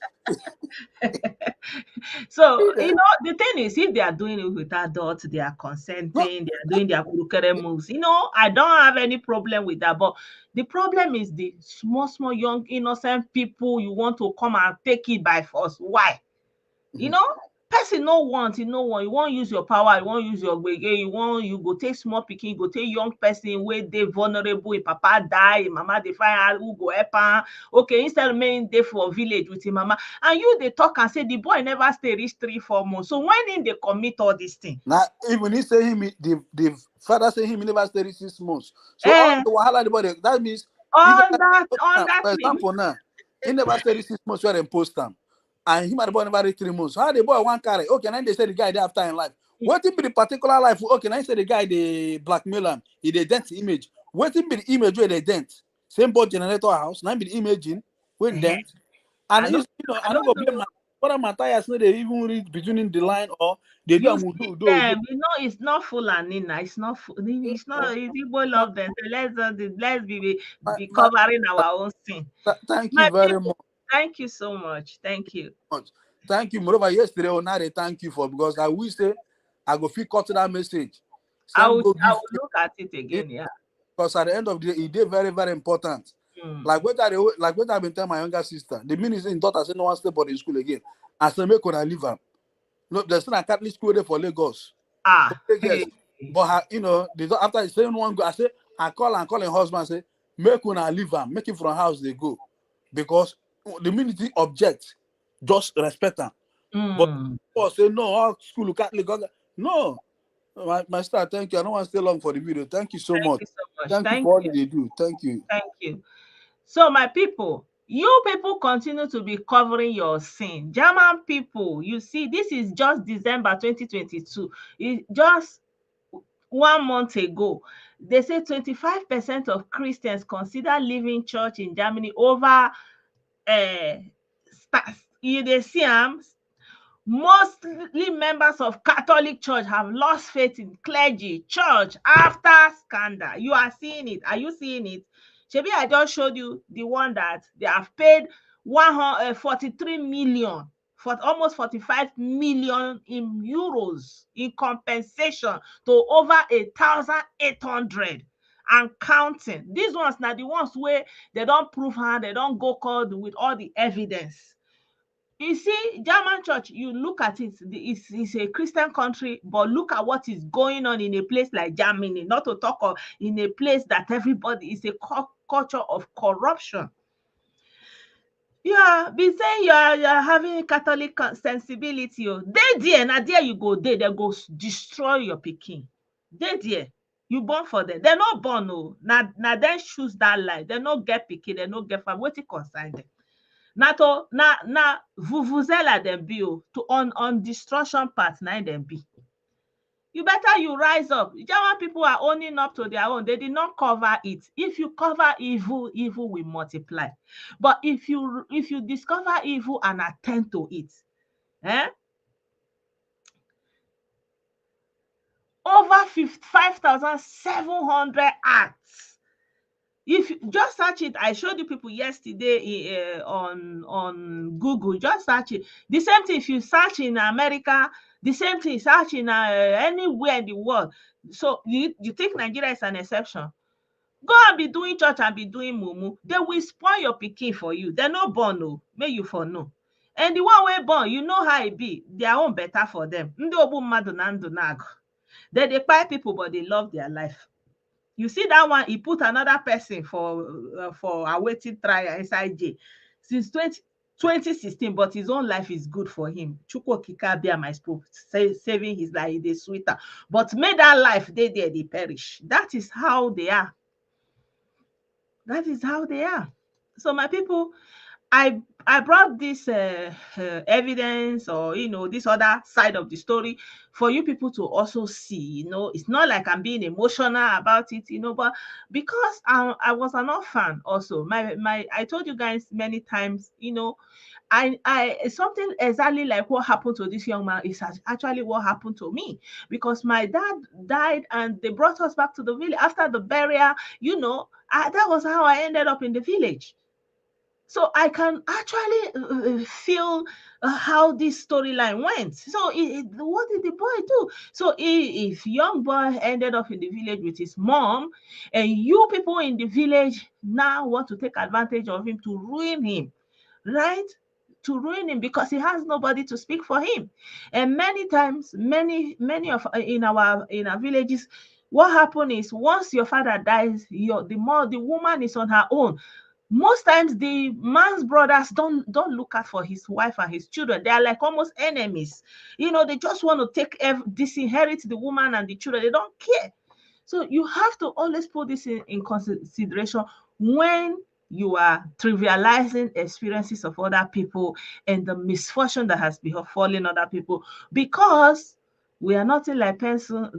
So, you know, the thing is, if they are doing it with adults, they are consenting, they are doing their kurukere moves. You know, I don't have any problem with that. But the problem is the small, young, innocent people you want to come and take it by force. Why? You know, person no want, you won't use your power, you won't use your gbege, you go take small pikin, you go take young person wey dey vulnerable, if papa die, if mama dey find out who go help am. Okay, instead of making dey for village with him mama, and you dey talk and say the boy never stay reach 3-4 months. So when him dey commit all these things? Now, even he say the father say him never stay 6 months. So all the wahala the body, that means on that for example now, he never stay 6 months where they post them. And him and the boy never reach 3 months. So how the boy one carry? Okay, now they say the guy there after in life. What be the particular life? Okay, now say the guy they blackmail him, he they dent the image. What be the image where they dent? Same board generator house, now be the imaging when dent. And you know, I don't go blame my brother Matthias, no, they even read between the line or they do. You know, it's not full and Nina. It's not full. It's not. People love them. So let's be covering our own sin. Thank you very much. Thank you so much. Thank you. Thank you. Moreover, yesterday or now, thank you for because I wish say I go feel cut to that message. I will look at it again. Yeah. Because at the end of the day, it is very, very important. Like what I've been telling my younger sister. The minute in daughter say no one stay boarding school again. I say make her leave her. No, there's still a Catholic school there for Lagos. Yes. But you know, after saying one go, I say I call her husband say make her leave her, make it from house they go, because the minute he object, just respect her. But people say no, all school Catholic. No, my star. Thank you. I don't want to stay long for the video. Thank you so much. Thank you for all they do. Thank you. Thank you. So my people, you people continue to be covering your sin. German people, you see, this is just December 2022. It's just 1 month ago. They say 25% of Christians consider leaving church in Germany over you they see Mostly members of Catholic Church have lost faith in clergy, church after scandal. You are seeing it. Are you seeing it? Shebi, I just showed you the one that they have paid 143 million, for almost 45 million in euros in compensation to over 1,800 and counting. These ones now, the ones where they don't prove her, they don't go court with all the evidence. You see, German church, you look at it, it's a Christian country, but look at what is going on in a place like Germany, not to talk of in a place that everybody is a culture of corruption. Yeah, be saying you're having Catholic sensibility. Oh, they there, now there you go, they go destroy your pikin. They there, you born for them. They're not born, no. Now then choose that life. They not get pikin, they not get family. What it concern them? Na vuvuzela dem be o, to on destruction path na dem be. You better you rise up. German people are owning up to their own. They did not cover it. If you cover evil, evil will multiply. But if you discover evil and attend to it, over 5,700 acts. If you just search it, I showed you people yesterday on Google. Just search it. The same thing if you search in America, the same thing search in anywhere in the world. So you think Nigeria is an exception? Go and be doing church and be doing mumu. They will spoil your pikin for you. They're not born, no. May you for no. And the one way born, you know how it be. Their own better for them. They kpai people, but they love their life. You see that one, he put another person for awaiting trial inside jail since 2016, but his own life is good for him. Chukwu Okike my spoke, saving his life, they sweeter. But made that life, they perish. That is how they are. That is how they are. So my people, I brought this evidence, or this other side of the story for you people to also see. It's not like I'm being emotional about it, but because I was an orphan also. I told you guys many times, I something exactly like what happened to this young man is actually what happened to me, because my dad died and they brought us back to the village after the burial. That was how I ended up in the village. So I can actually feel how this storyline went. So what did the boy do? So if young boy ended up in the village with his mom, and you people in the village now want to take advantage of him to ruin him, right? To ruin him because he has nobody to speak for him. And many times, many of in our villages, what happens is once your father dies, the woman is on her own. Most times the man's brothers don't look out for his wife and his children. They are like almost enemies. They just want to disinherit the woman and the children. They don't care. So you have to always put this in consideration when you are trivializing experiences of other people and the misfortune that has befallen other people, because we are nothing like pencil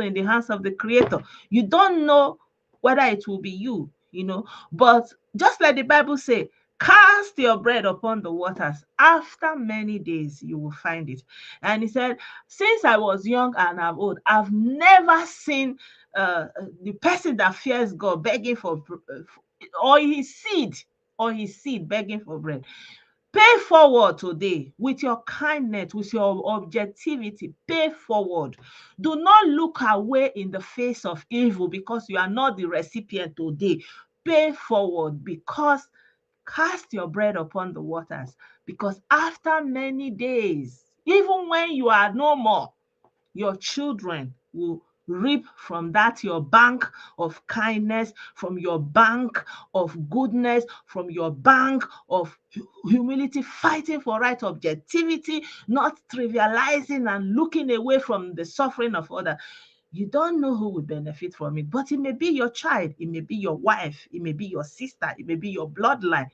in the hands of the creator. You don't know whether it will be you, but just like the Bible say, cast your bread upon the waters. After many days, you will find it. And he said, since I was young and I'm old, I've never seen the person that fears God begging for or his seed begging for bread. Pay forward today with your kindness, with your objectivity. Pay forward. Do not look away in the face of evil because you are not the recipient today. Pay forward, because cast your bread upon the waters, because after many days, even when you are no more, your children will reap from that your bank of kindness, from your bank of goodness, from your bank of humility, fighting for right objectivity, not trivializing and looking away from the suffering of others. You don't know who will benefit from it, but it may be your child, it may be your wife, it may be your sister, it may be your bloodline.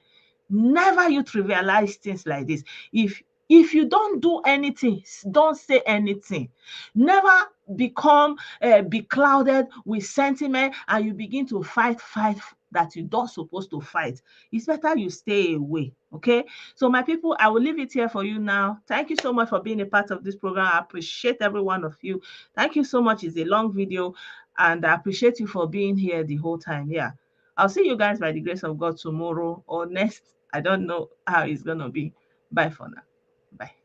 Never you trivialize things like this. If you don't do anything, don't say anything. Never become beclouded with sentiment and you begin to fight that you don't supposed to fight, it's better you stay away. Okay. So my people, I will leave it here for you now. Thank you so much for being a part of this program. I appreciate every one of you. Thank you so much. It's a long video, and I appreciate you for being here the whole time. Yeah. I'll see you guys by the grace of God tomorrow or next. I don't know how it's gonna be. Bye for now. Bye.